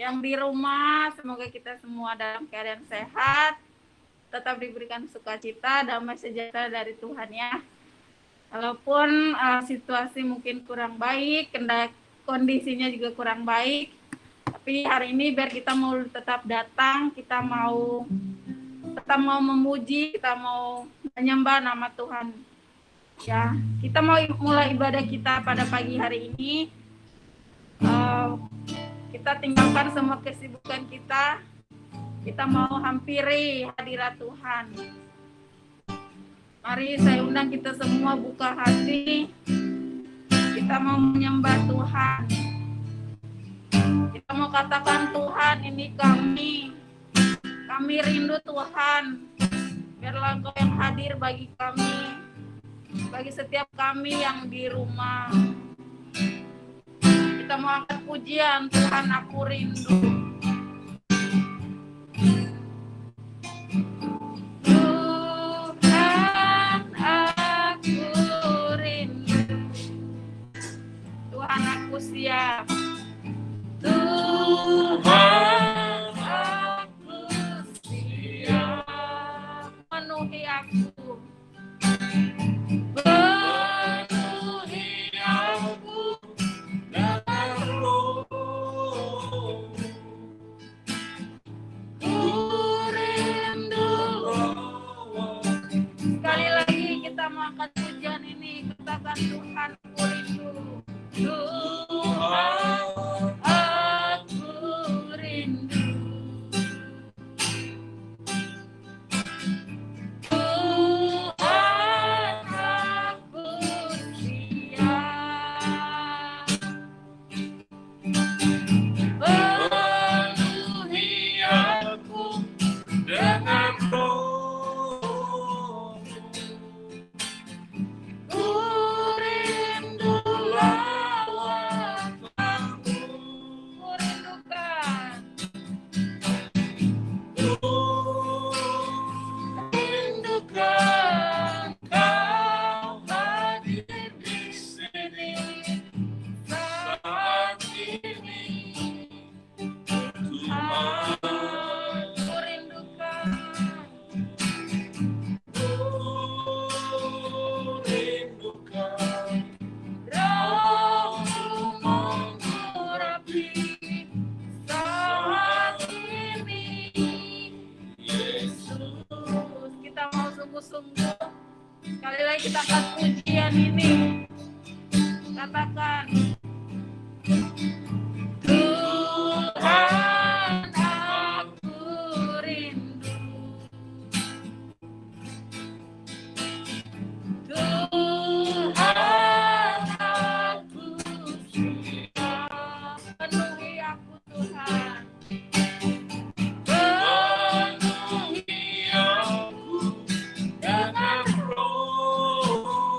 Yang di rumah, semoga kita semua dalam keadaan sehat, tetap diberikan sukacita, damai sejahtera dari Tuhan ya. Walaupun situasi mungkin kurang baik, kondisinya juga kurang baik, tapi hari ini biar kita mau tetap datang, kita mau memuji, kita mau menyembah nama Tuhan. Ya, kita mau mulai ibadah kita pada pagi hari ini. Kita tinggalkan semua kesibukan kita. Kita mau hampiri hadirat Tuhan. Mari saya undang kita semua buka hati. Kita mau menyembah Tuhan. Kita mau katakan, Tuhan, ini kami. Kami rindu Tuhan. Biarlah Engkau yang hadir bagi kami. Bagi setiap kami yang di rumah. Kita mau angkat pujian, Tuhan aku rindu. Tuhan aku rindu. Tuhan aku siap. Tuhan aku siap. Penuhi aku. Tuhan aku rindu. Tuhan aku rindu. Tuhan aku siap. Penuhi aku dengan roh. Sekali lagi kita angkat pujian ini. Katakan, Tuhan aku rindu. Tuhan aku siap. Penuhi aku Tuhan. Penuhi aku dengan roh.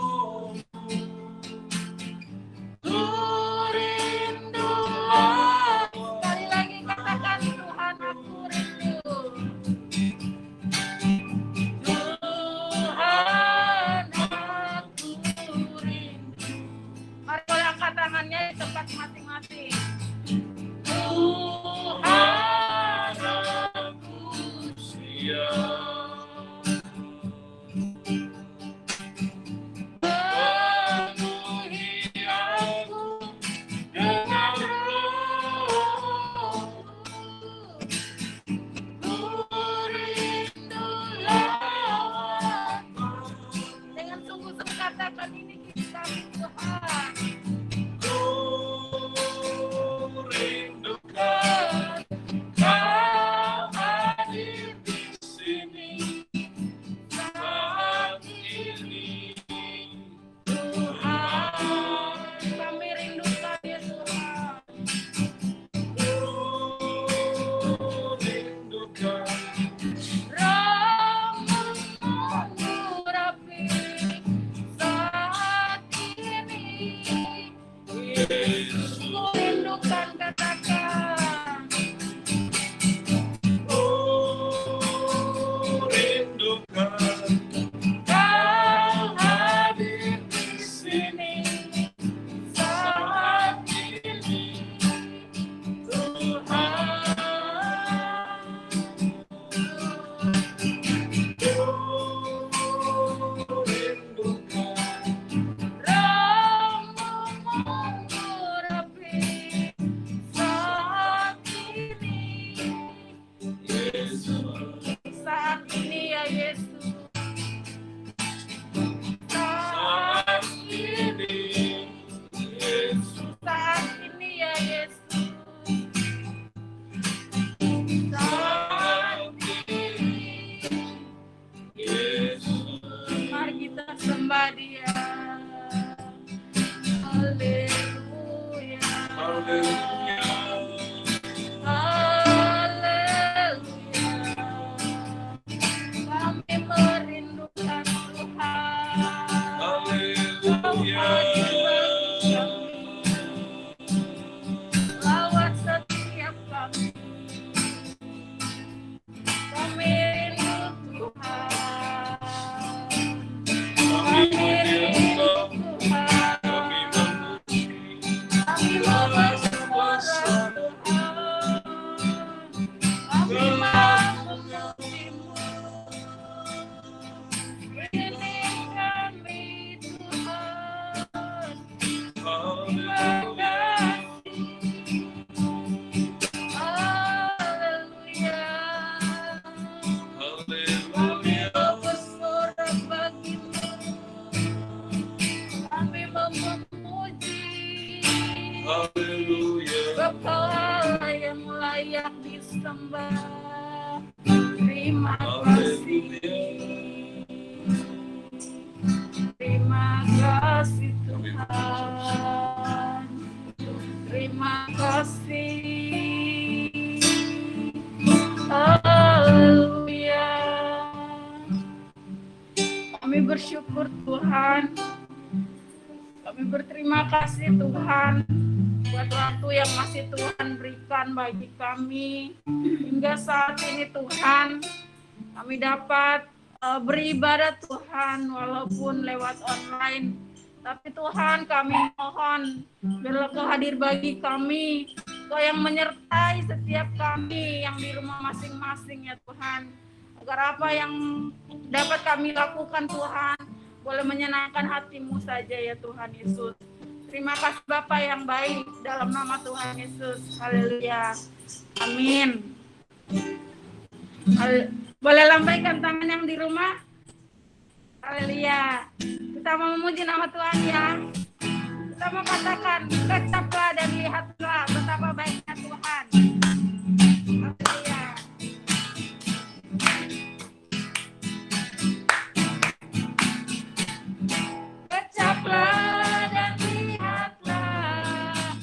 Engkau Allah yang layak disembah. Terima kasih. Terima kasih Tuhan. Terima kasih. Haleluya. Kami bersyukur Tuhan. Kami berterima kasih Tuhan buat waktu yang masih Tuhan berikan bagi kami. Hingga saat ini Tuhan, kami dapat beribadah Tuhan walaupun lewat online. Tapi Tuhan, kami mohon biarlah Kau hadir bagi kami. Kau yang menyertai setiap kami yang di rumah masing-masing ya Tuhan. Agar apa yang dapat kami lakukan Tuhan boleh menyenangkan hati-Mu saja ya Tuhan Yesus. Terima kasih Bapa yang baik dalam nama Tuhan Yesus. Haleluya. Amin. Boleh lambaikan tangan yang di rumah. Haleluya. Kita mau memuji nama Tuhan ya. Kita mau katakan, kecaplah dan lihatlah betapa baiknya Tuhan. Haleluya. Kecaplah dan lihatlah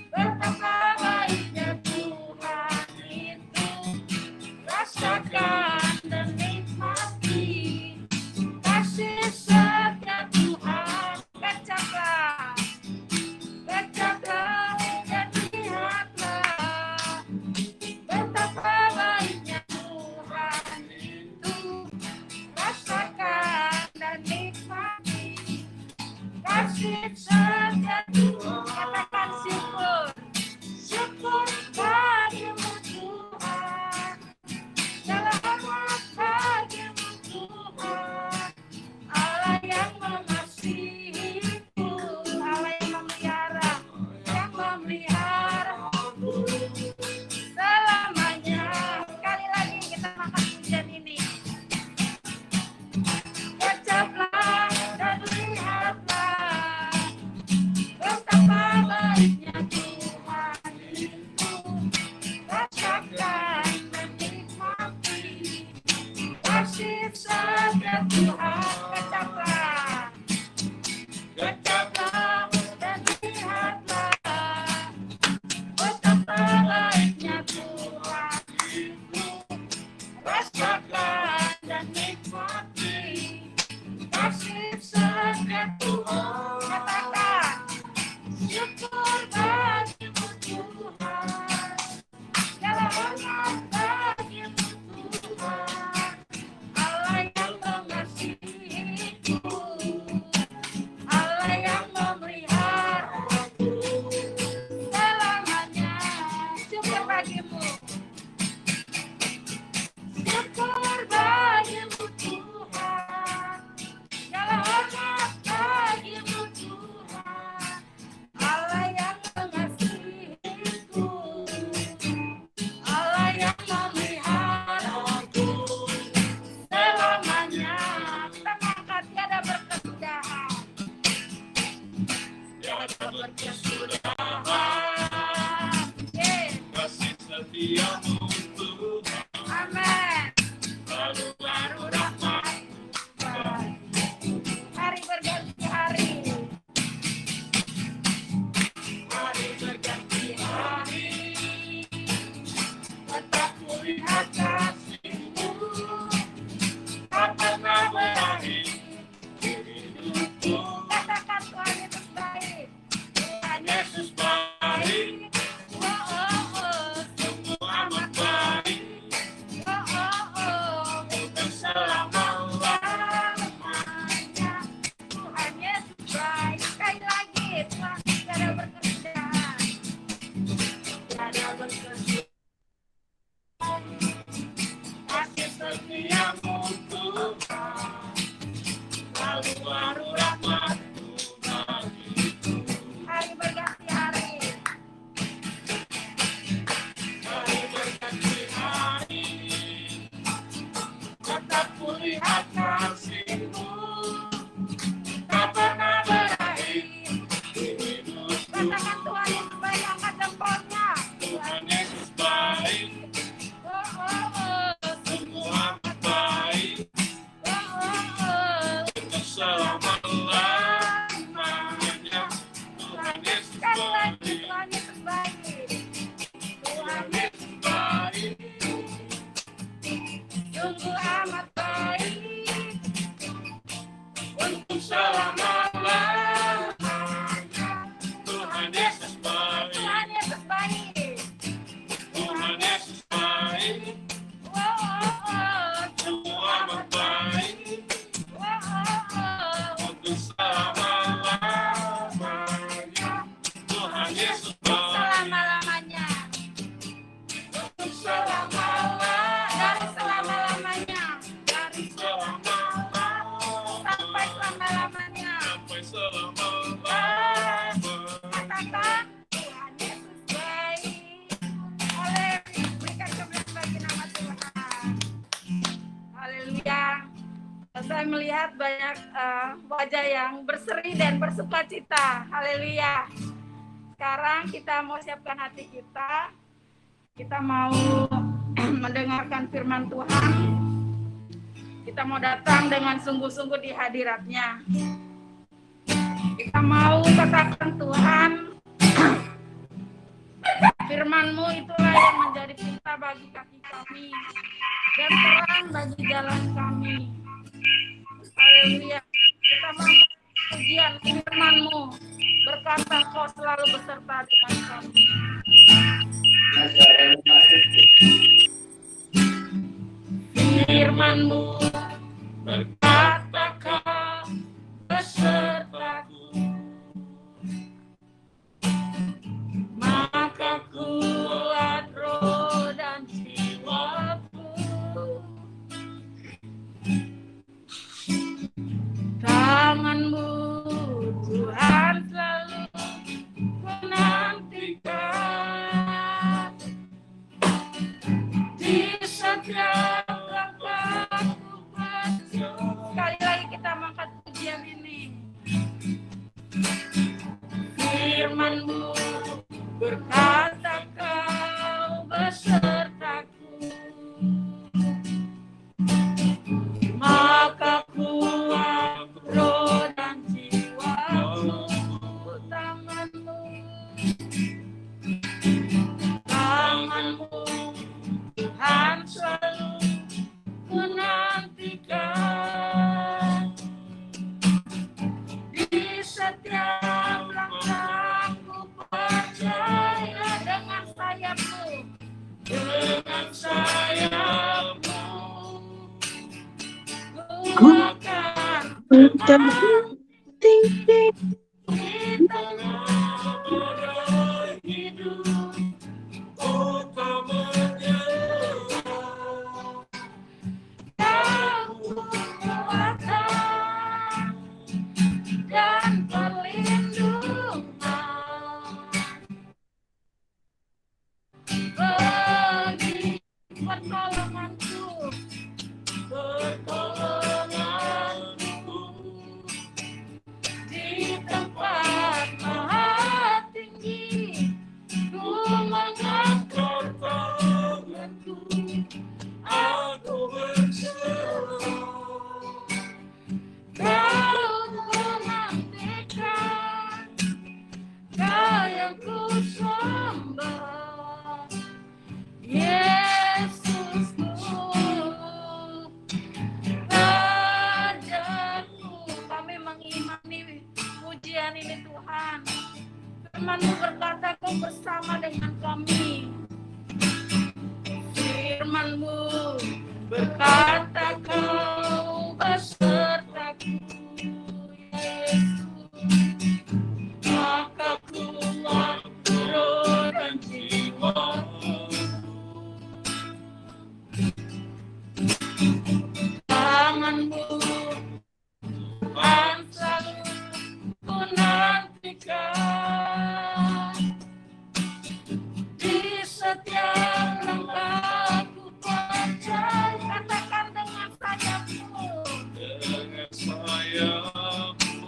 betapa baiknya Tuhan itu. Rasakan dan nikmati kasih setia Tuhan. Kecaplah, kecaplah dan lihatlah betapa baiknya Tuhan itu. Rasakan dan nikmati kasih setia Tuhan. Katakan syukur, syukur bagimu Tuhan. Segala hormat bagimu Tuhan. Allah yang mengasihiku, Allah yang memelihara selamanya. Sekali lagi kita makan pujian ini. Kecaplah dan lihatlah betapa baiknya Tuhan itu. Rasakan dan nikmati kasih setia Tuhan. Kecaplah, kecaplah dan lihatlah betapa baiknya Tuhan itu. Rasakan dan nikmati kasih setia Tuhan. Katakan syukur bagimu Tuhan. Segala hormat bagimu Tuhan. Allah yang mengasihiku, Allah yang memeliharaku selamanya. Syukur bagimu, syukur bagimu Tuhan. Segala hormat bagimu Tuhan. Allah yang mengasihiku, Allah yang memeliharaku selamanya. Kita mengangkat tiada berkesudahan, tiada berkesudahan. Kasih setiamu Tuhan, Amin. baru rahmat. Hari berganti hari, Hari berganti hari, tetap kulihat kasih-Mu. tak pernah berakhir. Hidupku, Katakan Tuhan Yesus baik. Tuhan Yesus baik, Oh, oh, oh. sungguh amat baik. saya melihat banyak wajah yang berseri dan bersukacita. Haleluya. Sekarang kita mau siapkan hati kita. Kita mau mendengarkan firman Tuhan. Kita mau datang dengan sungguh-sungguh di hadirat-Nya. Kita mau katakan, Tuhan, firman-Mu itulah yang menjadi pelita bagi kaki kami dan terang bagi jalan kami. Haleluya. Kita mau pujian firman-Mu, berkata Kau selalu beserta dengan kami. Firman-Mu berkata Kau besertaku, maka kuat roh dan jiwaku. Tangan-Mu Tuhan selalu menantikan di setiap langkahku. Sekali lagi kita mengangkat pujian ini. Firman-Mu berkata Kau besertaku, maka kuat roh dan jiwaku. Tangan-Mu Tuhan selalu menantikan di setiap langkahku. Percaya dengan sayap-Mu, dengan sayap-Mu ku akan terbang tinggi di tengah badai hidup. Ku tak menyerah, Kau kekuatan dan perlindungan, bagi pertolonganku, di tempat maha tinggi. Ku mengangkat tanganku, aku berserah. Kau menantikan, Kau yang ku sembah, Yesusku, Rajaku. Kami mengimani pujian ini, Tuhan. Firman-Mu berkata Kau bersama dengan kami. Firman-Mu berkata Kau besertaku, Yesus, maka kuat roh dan jiwaku. Tangan-Mu Tuhan selalu ku nantikan di setiap langkahku. Percaya, katakan dengan sayap-Mu,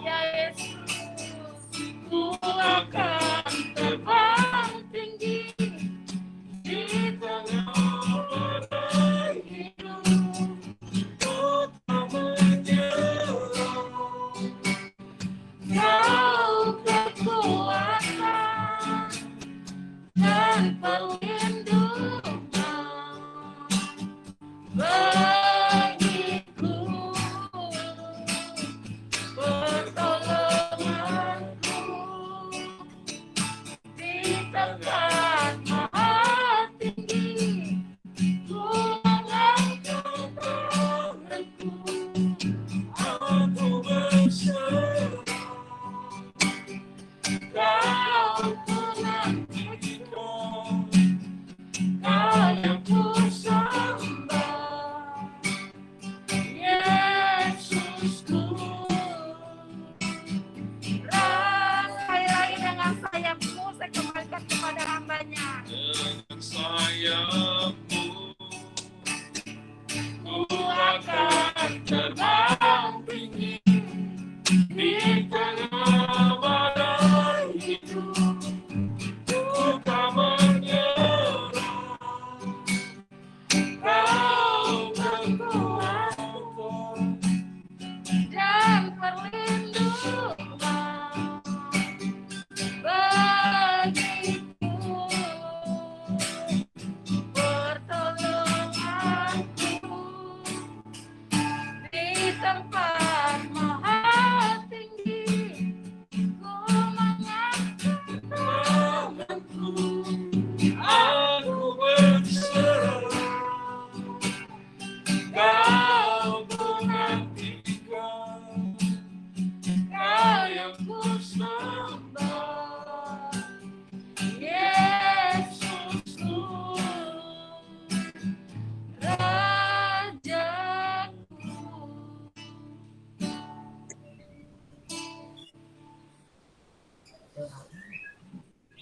ya Yesus, ku akan terbang tinggi di tengah badai hidup. Ku tak menyerah, Kau kekuatan dan perlindungan,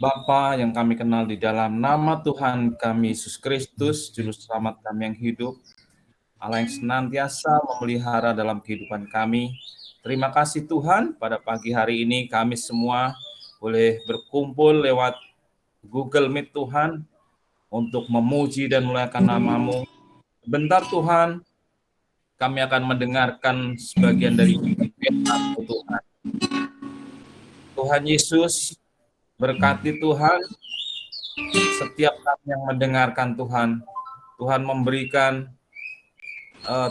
Bapa yang kami kenal di dalam nama Tuhan kami Yesus Kristus, Juru Selamat kami yang hidup, Allah yang senantiasa memelihara dalam kehidupan kami. Terima kasih Tuhan, pada pagi hari ini kami semua boleh berkumpul lewat Google Meet Tuhan untuk memuji dan memuliakan nama-Mu. Bentar Tuhan, kami akan mendengarkan sebagian dari firman-Mu Tuhan. Tuhan Yesus, berkati Tuhan setiap kami yang mendengarkan Tuhan. Tuhan memberikan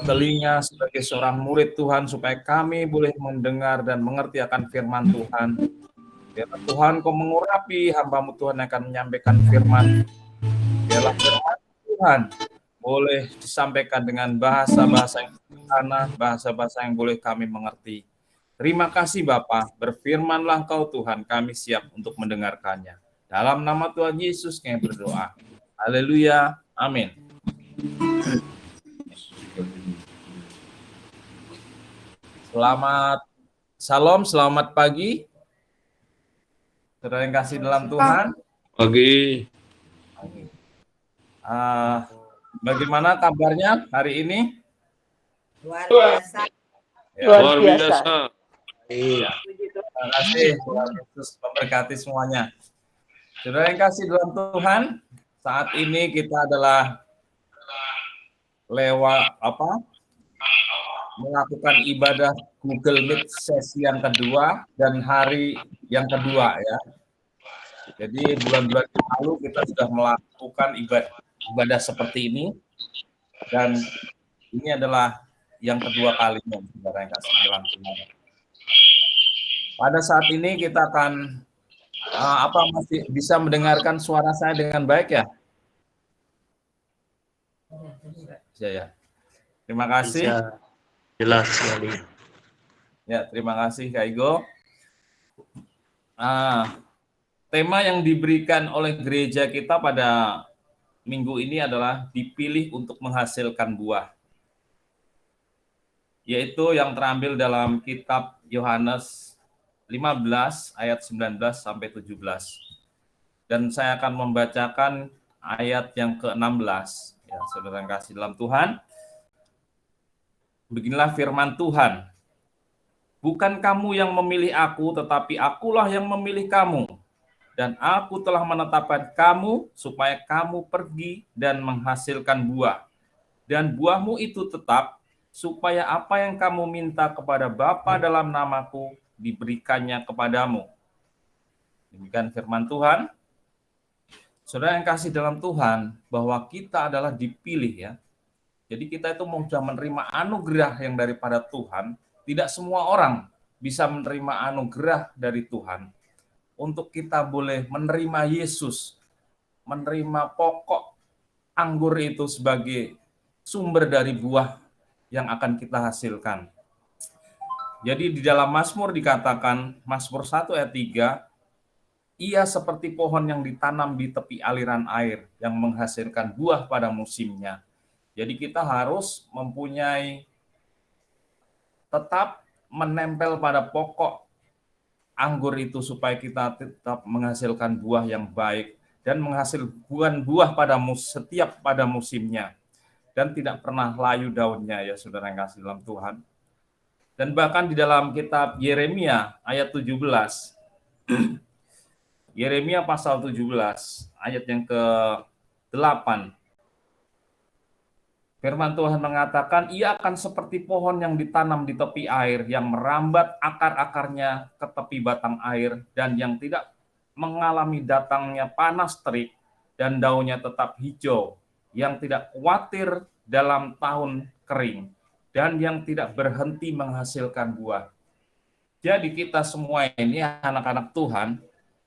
telinga sebagai seorang murid Tuhan supaya kami boleh mendengar dan mengerti akan firman Tuhan. Biarlah Tuhan Kau mengurapi hamba-Mu Tuhan yang akan menyampaikan firman. Biarlah firman Tuhan boleh disampaikan dengan bahasa-bahasa yang sederhana, bahasa-bahasa yang boleh kami mengerti. Terima kasih Bapa, berfirmanlah Engkau Tuhan, kami siap untuk mendengarkannya. Dalam nama Tuhan Yesus kami berdoa. Haleluya, amin. Selamat pagi. Saudara yang kasih dalam Tuhan. Pagi. Bagaimana kabarnya hari ini? Luar biasa. Luar biasa. Iya. Terima kasih Tuhan Yesus memberkati semuanya. Saudara yang kasih dalam Tuhan, saat ini kita adalah melakukan ibadah Google Meet sesi yang kedua dan hari yang kedua ya. Jadi bulan-bulan lalu kita sudah melakukan ibadah seperti ini dan ini adalah yang kedua kalinya, saudara yang kasih dalam Tuhan. Pada saat ini kita akan masih bisa mendengarkan suara saya dengan baik ya? Ya. Terima kasih. Bisa. Jelas sekali. Ya, terima kasih Kak Igo. Tema yang diberikan oleh gereja kita pada minggu ini adalah dipilih untuk menghasilkan buah. Yaitu yang terambil dalam kitab Yohanes 15 ayat 19 sampai 17. Dan saya akan membacakan ayat yang ke-16. Ya, saudara yang kasih dalam Tuhan. Beginilah firman Tuhan. Bukan kamu yang memilih aku, tetapi akulah yang memilih kamu. Dan aku telah menetapkan kamu supaya kamu pergi dan menghasilkan buah. Dan buahmu itu tetap, supaya apa yang kamu minta kepada Bapa dalam namaku diberikannya kepadamu. Demikian firman Tuhan. Saudara yang kasih dalam Tuhan, bahwa kita adalah dipilih ya. Jadi kita itu mau sudah menerima anugerah yang daripada Tuhan. Tidak semua orang bisa menerima anugerah dari Tuhan. Untuk kita boleh menerima Yesus, menerima pokok anggur itu sebagai sumber dari buah yang akan kita hasilkan. Jadi di dalam Mazmur dikatakan, Mazmur 1 ayat 3, ia seperti pohon yang ditanam di tepi aliran air yang menghasilkan buah pada musimnya. Jadi kita harus mempunyai tetap menempel pada pokok anggur itu supaya kita tetap menghasilkan buah yang baik dan menghasilkan buah setiap pada musimnya dan tidak pernah layu daunnya ya saudara yang kasih dalam Tuhan. Dan bahkan di dalam kitab Yeremia ayat 17, Yeremia pasal 17 ayat yang ke-8, firman Tuhan mengatakan, ia akan seperti pohon yang ditanam di tepi air, yang merambat akar-akarnya ke tepi batang air, dan yang tidak mengalami datangnya panas terik, dan daunnya tetap hijau, yang tidak khawatir dalam tahun kering, dan yang tidak berhenti menghasilkan buah. Jadi kita semua ini anak-anak Tuhan,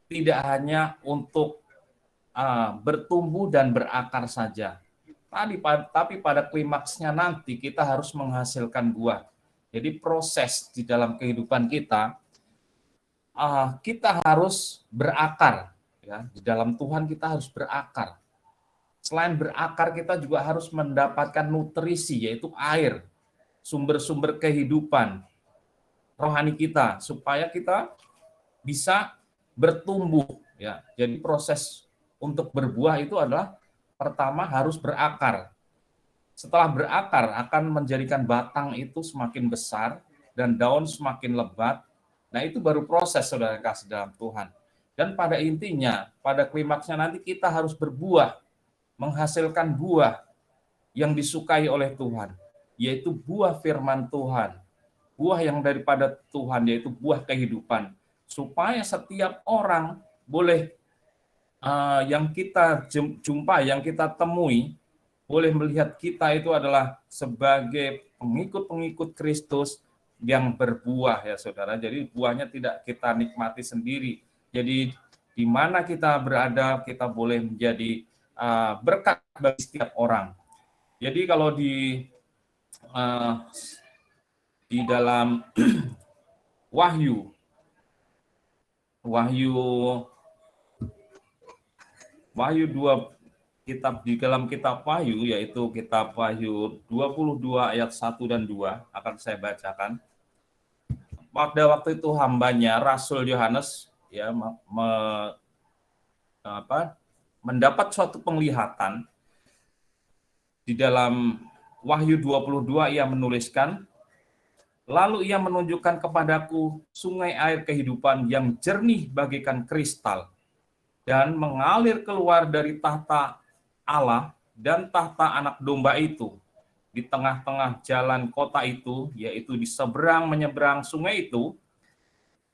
tidak hanya untuk bertumbuh dan berakar saja, tapi pada klimaksnya nanti kita harus menghasilkan buah. Jadi proses di dalam kehidupan kita, kita harus berakar. Ya, di dalam Tuhan kita harus berakar. Selain berakar, kita juga harus mendapatkan nutrisi, yaitu air, sumber-sumber kehidupan rohani kita, supaya kita bisa bertumbuh Ya, jadi proses untuk berbuah itu adalah pertama harus berakar. Setelah berakar akan menjadikan batang itu semakin besar dan daun semakin lebat. Nah, itu baru proses saudara kasih dalam Tuhan. Dan pada intinya, pada klimaksnya nanti kita harus berbuah, menghasilkan buah yang disukai oleh Tuhan, yaitu buah firman Tuhan, buah yang daripada Tuhan, yaitu buah kehidupan, supaya setiap orang boleh yang kita jumpai, yang kita temui, boleh melihat kita itu adalah sebagai pengikut-pengikut Kristus yang berbuah ya saudara. Jadi buahnya tidak kita nikmati sendiri. Jadi di mana kita berada, kita boleh menjadi berkat bagi setiap orang. Jadi kalau di dalam Wahyu Wahyu 2, kitab di dalam kitab Wahyu, yaitu kitab Wahyu 22 ayat 1 dan 2 akan saya bacakan. Pada waktu itu hambanya Rasul Yohanes ya mendapat suatu penglihatan. Di dalam Wahyu 22 ia menuliskan, lalu ia menunjukkan kepadaku sungai air kehidupan yang jernih bagaikan kristal dan mengalir keluar dari tahta Allah dan tahta anak domba itu. Di tengah-tengah jalan kota itu, yaitu di seberang menyeberang sungai itu,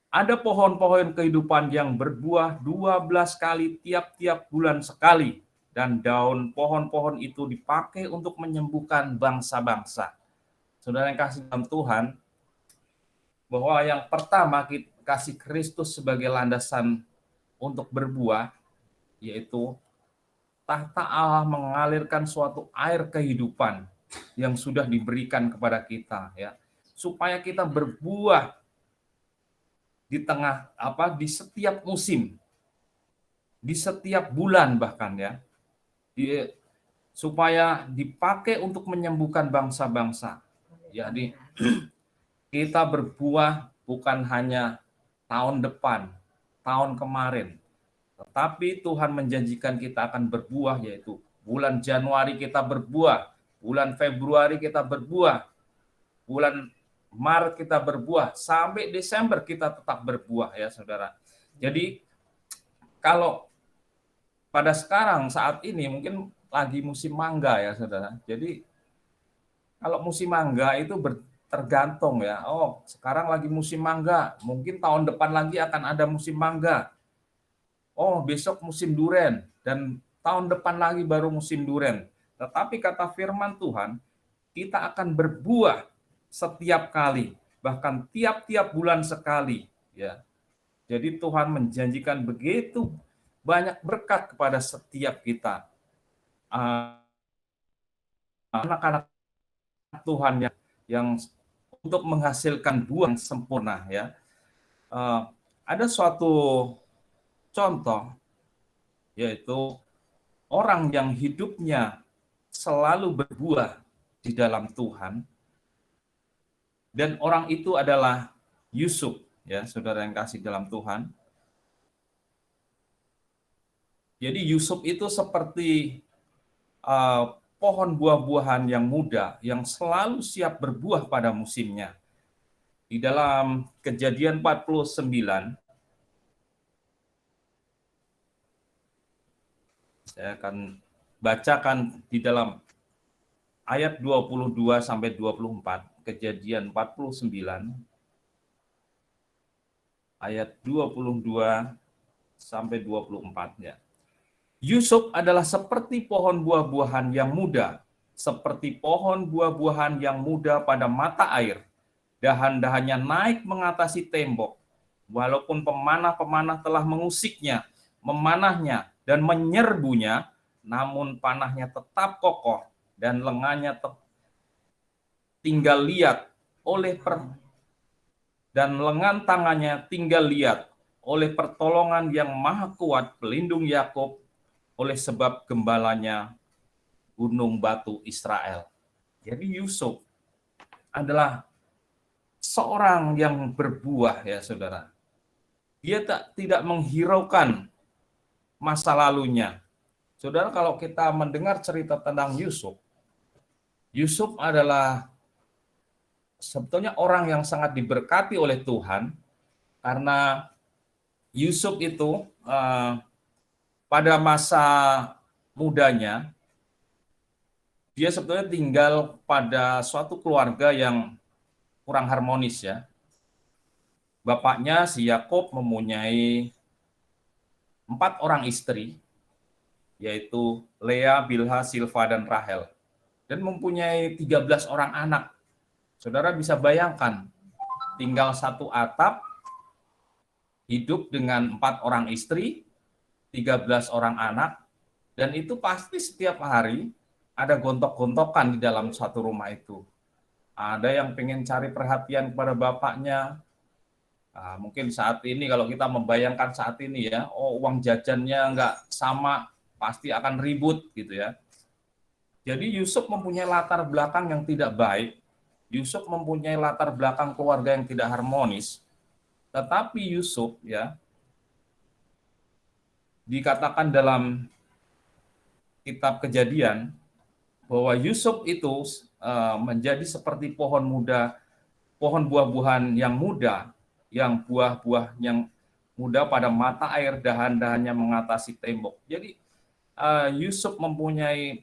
ada pohon-pohon kehidupan yang berbuah 12 kali tiap-tiap bulan sekali, dan daun pohon-pohon itu dipakai untuk menyembuhkan bangsa-bangsa. Saudara yang kasih dalam Tuhan, bahwa yang pertama kita kasih Kristus sebagai landasan untuk berbuah, yaitu tahta Allah mengalirkan suatu air kehidupan yang sudah diberikan kepada kita, ya, supaya kita berbuah di tengah di setiap musim, di setiap bulan bahkan ya, supaya dipakai untuk menyembuhkan bangsa-bangsa. Jadi kita berbuah bukan hanya tahun depan, tahun kemarin, tetapi Tuhan menjanjikan kita akan berbuah, yaitu bulan Januari kita berbuah, bulan Februari kita berbuah, bulan Maret kita berbuah, sampai Desember kita tetap berbuah ya saudara. Jadi kalau pada sekarang saat ini mungkin lagi musim mangga ya saudara. Jadi kalau musim mangga itu tergantung ya. Oh, sekarang lagi musim mangga, mungkin tahun depan lagi akan ada musim mangga. Oh, besok musim duren, dan tahun depan lagi baru musim duren. Tetapi kata firman Tuhan, kita akan berbuah setiap kali, bahkan tiap-tiap bulan sekali. Ya. Jadi Tuhan menjanjikan begitu banyak berkat kepada setiap kita. Anak-anak Tuhan yang untuk menghasilkan buah yang sempurna. Ya. Ada suatu contoh, yaitu orang yang hidupnya selalu berbuah di dalam Tuhan, dan orang itu adalah Yusuf, ya saudara yang kasih dalam Tuhan. Jadi Yusuf itu seperti pohon buah-buahan yang muda, yang selalu siap berbuah pada musimnya. Di dalam Kejadian 49, saya akan bacakan di dalam ayat 22 sampai 24, Kejadian 49 ayat 22 sampai 24 ya. Yusuf adalah seperti pohon buah-buahan yang muda, seperti pohon buah-buahan yang muda pada mata air. Dahan-dahannya naik mengatasi tembok, walaupun pemanah-pemanah telah mengusiknya, memanahnya dan menyerbunya, namun panahnya tetap kokoh dan lengannya tinggal liat dan lengan tangannya tinggal liat oleh pertolongan yang maha kuat pelindung Yakub, oleh sebab gembalanya gunung batu Israel. Jadi Yusuf adalah seorang yang berbuah ya saudara. Dia tidak menghiraukan masa lalunya. Saudara, kalau kita mendengar cerita tentang Yusuf, Yusuf adalah sebetulnya orang yang sangat diberkati oleh Tuhan, karena Yusuf itu pada masa mudanya, dia sebetulnya tinggal pada suatu keluarga yang kurang harmonis ya. Bapaknya si Yakub mempunyai 4 orang istri, yaitu Lea, Bilha, Silva, dan Rahel. Dan mempunyai 13 orang anak. Saudara bisa bayangkan, tinggal satu atap, hidup dengan 4 orang istri, 13 orang anak, dan itu pasti setiap hari ada gontok-gontokan di dalam satu rumah itu. Ada yang pengen cari perhatian kepada bapaknya. Mungkin saat ini kalau kita membayangkan saat ini ya, uang jajannya nggak sama, pasti akan ribut gitu ya. Jadi Yusuf mempunyai latar belakang yang tidak baik. Yusuf mempunyai latar belakang keluarga yang tidak harmonis. Tetapi Yusuf ya, dikatakan dalam kitab Kejadian bahwa Yusuf itu menjadi seperti pohon muda, pohon buah-buahan yang muda, yang buah-buah yang muda pada mata air, dahan-dahannya mengatasi tembok. Jadi Yusuf mempunyai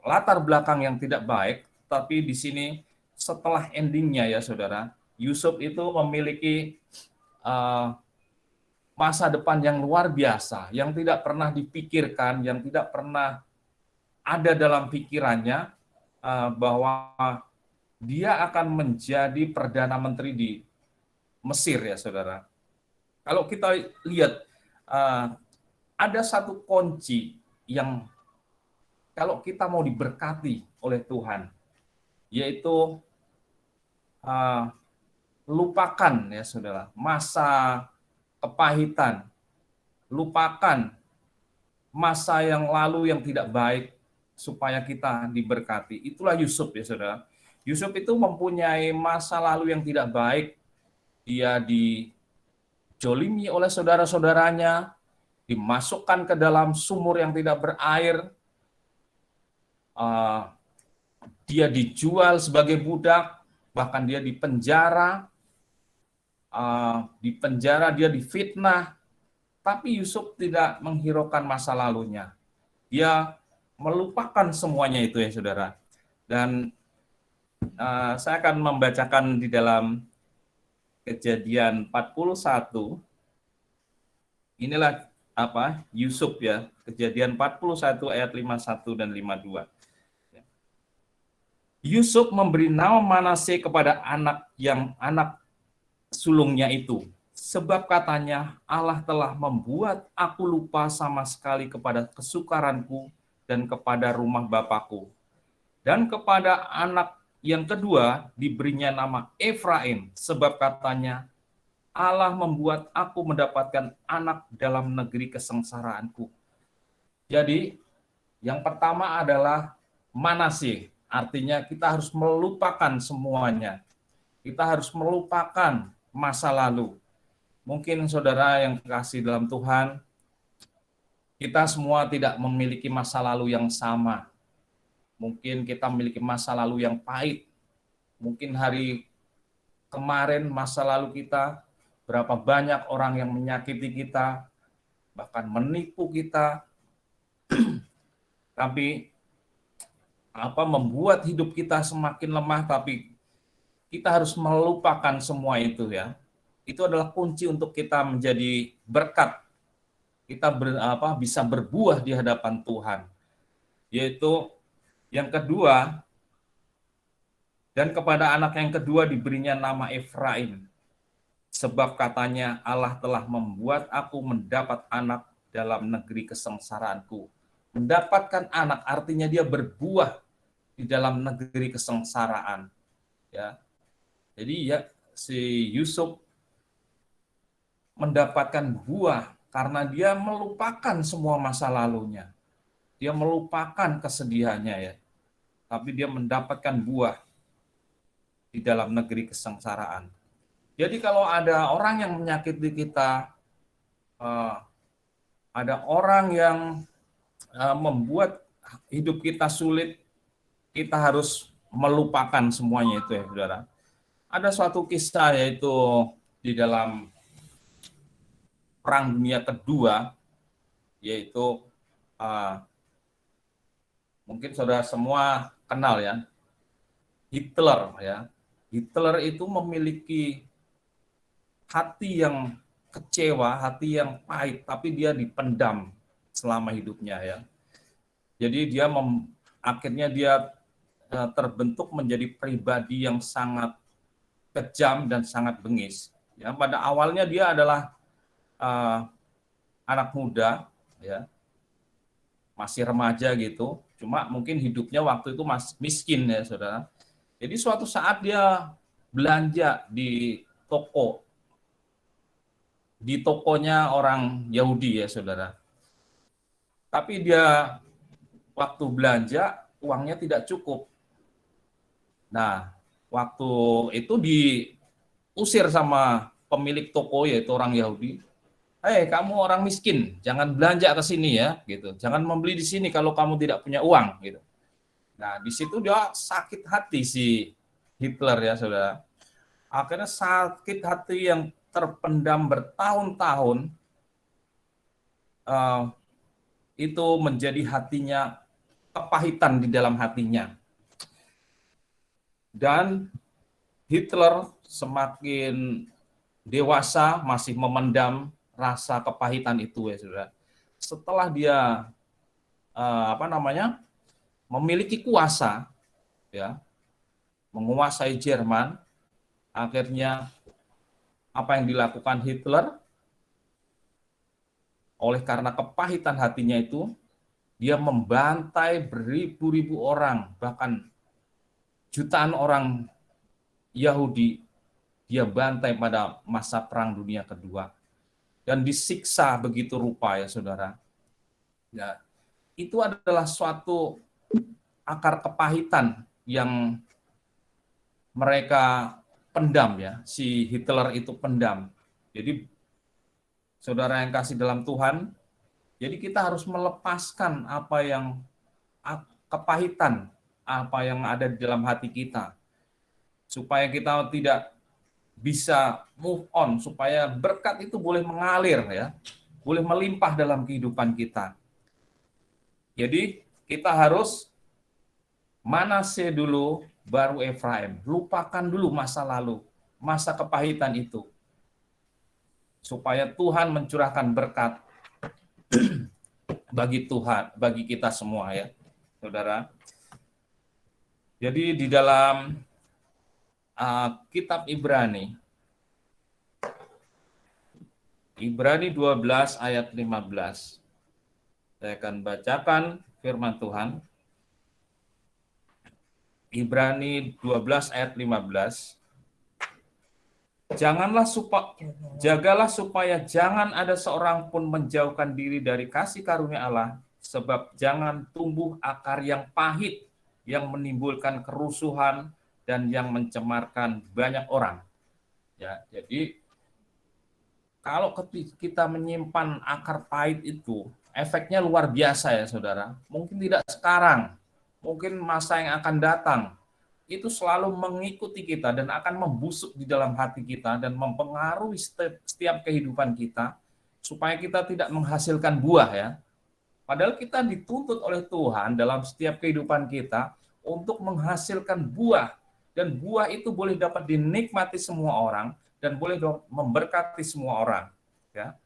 latar belakang yang tidak baik, tapi di sini setelah endingnya ya saudara, Yusuf itu memiliki masa depan yang luar biasa, yang tidak pernah dipikirkan, yang tidak pernah ada dalam pikirannya bahwa dia akan menjadi Perdana Menteri di Mesir ya saudara. Kalau kita lihat ada satu kunci yang kalau kita mau diberkati oleh Tuhan, yaitu lupakan ya saudara, masa kepahitan, lupakan masa yang lalu yang tidak baik, supaya kita diberkati. Itulah Yusuf ya saudara. Yusuf itu mempunyai masa lalu yang tidak baik. Dia dijolimi oleh saudara-saudaranya, dimasukkan ke dalam sumur yang tidak berair, dia dijual sebagai budak, bahkan dia dipenjara, dia difitnah. Tapi Yusuf tidak menghiraukan masa lalunya. Dia melupakan semuanya itu ya saudara. Dan saya akan membacakan di dalam Kejadian 41. Inilah Yusuf ya, Kejadian 41 ayat 51 dan 52. Yusuf memberi nama Manasye kepada anak sulungnya itu, sebab katanya Allah telah membuat aku lupa sama sekali kepada kesukaranku dan kepada rumah bapakku. Dan kepada anak yang kedua diberinya nama Efraim, sebab katanya Allah membuat aku mendapatkan anak dalam negeri kesengsaraanku. Jadi yang pertama adalah Manasye, artinya kita harus melupakan semuanya. Kita harus melupakan masa lalu. Mungkin saudara yang kasih dalam Tuhan, kita semua tidak memiliki masa lalu yang sama. Mungkin kita memiliki masa lalu yang pahit. Mungkin hari kemarin masa lalu kita, berapa banyak orang yang menyakiti kita, bahkan menipu kita. Tapi membuat hidup kita semakin lemah, tapi kita harus melupakan semua itu ya. Itu adalah kunci untuk kita menjadi berkat. Kita bisa berbuah di hadapan Tuhan. Yaitu yang kedua, dan kepada anak yang kedua diberinya nama Efraim. Sebab katanya Allah telah membuat aku mendapat anak dalam negeri kesengsaraanku. Mendapatkan anak artinya dia berbuah di dalam negeri kesengsaraan. Ya. Jadi ya si Yusuf mendapatkan buah karena dia melupakan semua masa lalunya. Dia melupakan kesedihannya ya. Tapi dia mendapatkan buah di dalam negeri kesengsaraan. Jadi kalau ada orang yang menyakiti kita, ada orang yang membuat hidup kita sulit, kita harus melupakan semuanya itu ya saudara. Ada suatu kisah yaitu di dalam Perang Dunia Kedua, yaitu mungkin saudara semua kenal ya, Hitler ya. Hitler itu memiliki hati yang kecewa, hati yang pahit, tapi dia dipendam selama hidupnya ya. Jadi dia akhirnya dia terbentuk menjadi pribadi yang sangat kejam dan sangat bengis. Ya, pada awalnya dia adalah anak muda, ya, masih remaja gitu. Cuma mungkin hidupnya waktu itu masih miskin ya saudara. Jadi suatu saat dia belanja di tokonya orang Yahudi ya saudara. Tapi dia waktu belanja uangnya tidak cukup. Nah, waktu itu diusir sama pemilik toko yaitu orang Yahudi. Hei, kamu orang miskin, jangan belanja ke sini ya, gitu. Jangan membeli di sini kalau kamu tidak punya uang, gitu. Nah, di situ dia sakit hati si Hitler ya, saudara. Akhirnya sakit hati yang terpendam bertahun-tahun, itu menjadi hatinya kepahitan di dalam hatinya. Dan Hitler semakin dewasa masih memendam rasa kepahitan itu ya saudara. Setelah dia memiliki kuasa ya, menguasai Jerman, akhirnya apa yang dilakukan Hitler oleh karena kepahitan hatinya itu, dia membantai beribu-ribu orang, bahkan jutaan orang Yahudi dia bantai pada masa Perang Dunia Kedua. Dan disiksa begitu rupa ya saudara. Ya, itu adalah suatu akar kepahitan yang mereka pendam ya, si Hitler itu pendam. Jadi saudara yang kasih dalam Tuhan, jadi kita harus melepaskan apa yang kepahitan, apa yang ada di dalam hati kita, supaya kita tidak bisa move on, supaya berkat itu boleh mengalir ya, boleh melimpah dalam kehidupan kita. Jadi kita harus Manase dulu, baru Efraim. Lupakan dulu masa lalu, masa kepahitan itu, supaya Tuhan mencurahkan berkat bagi kita semua ya, saudara. Jadi di dalam kitab Ibrani 12 ayat 15. Saya akan bacakan firman Tuhan. Ibrani 12 ayat 15. Jagalah supaya jangan ada seorang pun menjauhkan diri dari kasih karunia Allah, sebab jangan tumbuh akar yang pahit yang menimbulkan kerusuhan dan yang mencemarkan banyak orang. Ya, jadi kalau kita menyimpan akar pahit itu, efeknya luar biasa ya saudara. Mungkin tidak sekarang, mungkin masa yang akan datang, itu selalu mengikuti kita dan akan membusuk di dalam hati kita dan mempengaruhi setiap kehidupan kita, supaya kita tidak menghasilkan buah ya. Padahal kita dituntut oleh Tuhan dalam setiap kehidupan kita untuk menghasilkan buah, dan buah itu boleh dapat dinikmati semua orang dan boleh memberkati semua orang ya.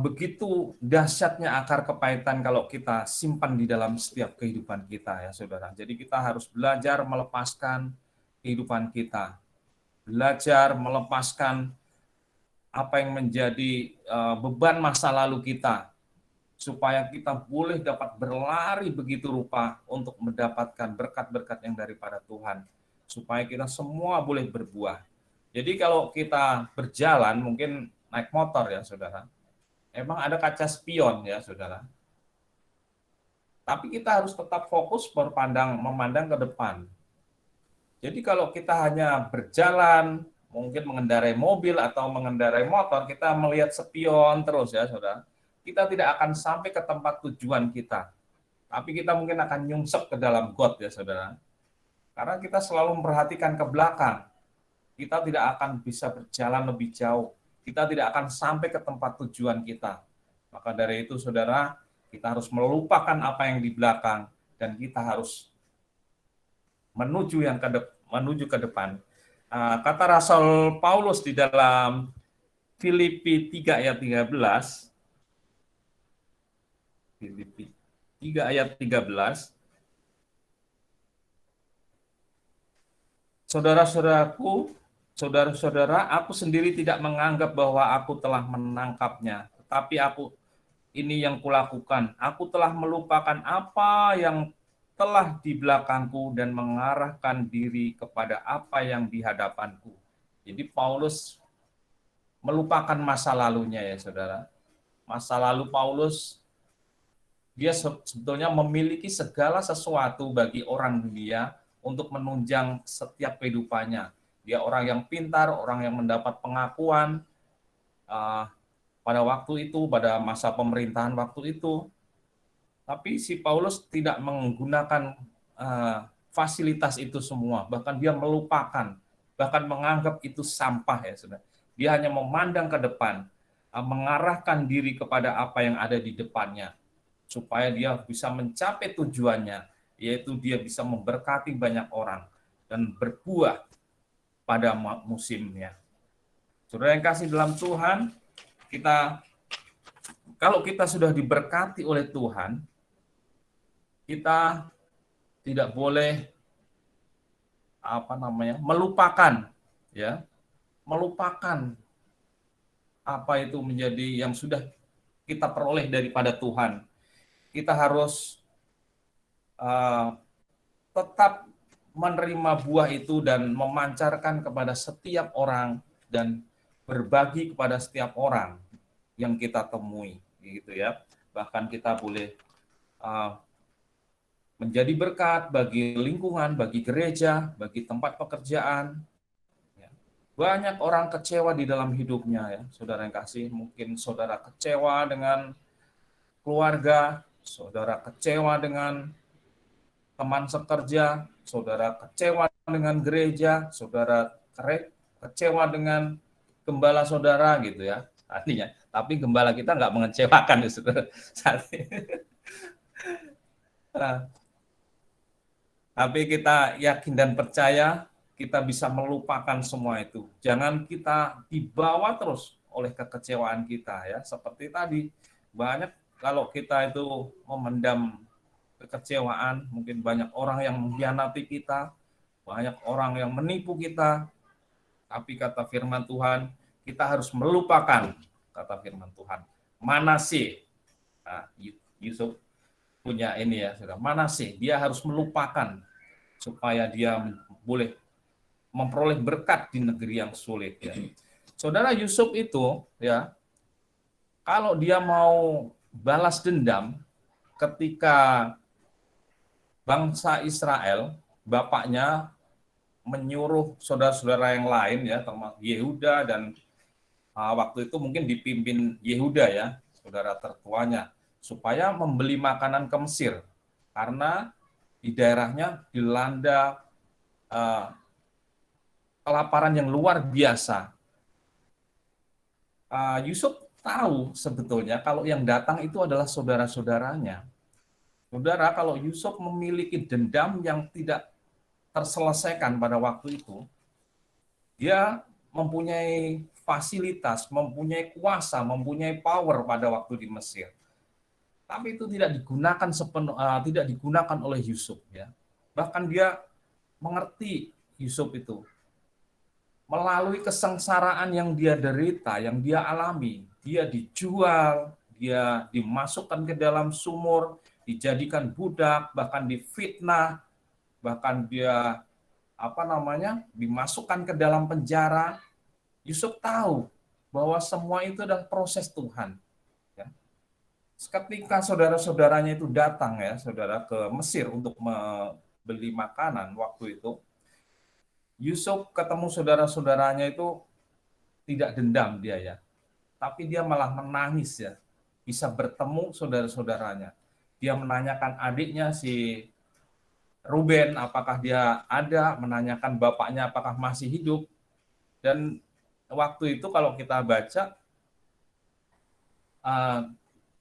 Begitu dahsyatnya akar kepahitan kalau kita simpan di dalam setiap kehidupan kita ya saudara. Jadi kita harus belajar melepaskan kehidupan kita, belajar melepaskan apa yang menjadi beban masa lalu kita, supaya kita boleh dapat berlari begitu rupa untuk mendapatkan berkat-berkat yang daripada Tuhan, supaya kita semua boleh berbuah. Jadi kalau kita berjalan, mungkin naik motor ya saudara, emang ada kaca spion ya saudara. Tapi kita harus tetap fokus memandang ke depan. Jadi kalau kita hanya berjalan mungkin mengendarai mobil atau mengendarai motor, kita melihat spion terus ya, saudara. Kita tidak akan sampai ke tempat tujuan kita. Tapi kita mungkin akan nyungsep ke dalam got ya, saudara. Karena kita selalu memperhatikan ke belakang. Kita tidak akan bisa berjalan lebih jauh. Kita tidak akan sampai ke tempat tujuan kita. Maka dari itu, saudara, kita harus melupakan apa yang di belakang dan kita harus menuju ke depan. Kata Rasul Paulus di dalam Filipi 3 ayat 13, Filipi 3 ayat 13, saudara-saudara, aku sendiri tidak menganggap bahwa aku telah menangkapnya, tetapi ini yang kulakukan. Aku telah melupakan apa yang telah di belakangku dan mengarahkan diri kepada apa yang di hadapanku. Jadi Paulus melupakan masa lalunya ya, saudara. Masa lalu Paulus, dia sebetulnya memiliki segala sesuatu bagi orang dunia untuk menunjang setiap kehidupannya. Dia orang yang pintar, orang yang mendapat pengakuan, pada waktu itu, pada masa pemerintahan waktu itu. Tapi si Paulus tidak menggunakan fasilitas itu semua, bahkan dia melupakan, bahkan menganggap itu sampah ya, saudara. Dia hanya memandang ke depan, mengarahkan diri kepada apa yang ada di depannya, supaya dia bisa mencapai tujuannya, yaitu dia bisa memberkati banyak orang dan berbuah pada musimnya. Saudara yang kasih dalam Tuhan, kalau kita sudah diberkati oleh Tuhan, kita tidak boleh melupakan apa itu menjadi yang sudah kita peroleh daripada Tuhan. Kita harus tetap menerima buah itu dan memancarkan kepada setiap orang dan berbagi kepada setiap orang yang kita temui, gitu ya. Bahkan kita boleh menjadi berkat bagi lingkungan, bagi gereja, bagi tempat pekerjaan. Banyak orang kecewa di dalam hidupnya ya, saudara yang kasih. Mungkin saudara kecewa dengan keluarga, saudara kecewa dengan teman sekerja, saudara kecewa dengan gereja, saudara kecewa dengan gembala saudara gitu ya. Artinya, tapi gembala kita nggak mengecewakan ya, saudara. Tapi kita yakin dan percaya kita bisa melupakan semua itu. Jangan kita dibawa terus oleh kekecewaan kita ya. Seperti tadi, banyak kalau kita itu memendam kekecewaan, mungkin banyak orang yang mengkhianati kita, banyak orang yang menipu kita. Tapi kata firman Tuhan, kita harus melupakan, kata firman Tuhan. Manasye, Yusuf punya ini ya, saudara. Manasye, dia harus melupakan supaya dia boleh memperoleh berkat di negeri yang sulit ya. Saudara, Yusuf itu ya, kalau dia mau balas dendam ketika bangsa Israel, bapaknya menyuruh saudara-saudara yang lain ya, termasuk Yehuda, dan waktu itu mungkin dipimpin Yehuda ya, saudara tertuanya, supaya membeli makanan ke Mesir karena di daerahnya dilanda kelaparan yang luar biasa. Yusuf tahu sebetulnya kalau yang datang itu adalah saudara-saudaranya. Saudara, kalau Yusuf memiliki dendam yang tidak terselesaikan pada waktu itu, dia mempunyai fasilitas, mempunyai kuasa, mempunyai power pada waktu di Mesir. Tapi itu tidak digunakan oleh Yusuf ya. Bahkan dia mengerti Yusuf itu melalui kesengsaraan yang dia derita, yang dia alami, dia dijual, dia dimasukkan ke dalam sumur, dijadikan budak, bahkan difitnah, bahkan dia dimasukkan ke dalam penjara. Yusuf tahu bahwa semua itu adalah proses Tuhan. Ya. Ketika saudara-saudaranya itu datang ya, saudara, ke Mesir untuk membeli makanan waktu itu, Yusuf ketemu saudara-saudaranya itu tidak dendam dia ya, tapi dia malah menangis ya, bisa bertemu saudara-saudaranya. Dia menanyakan adiknya si Ruben apakah dia ada, menanyakan bapaknya apakah masih hidup. Dan waktu itu kalau kita baca,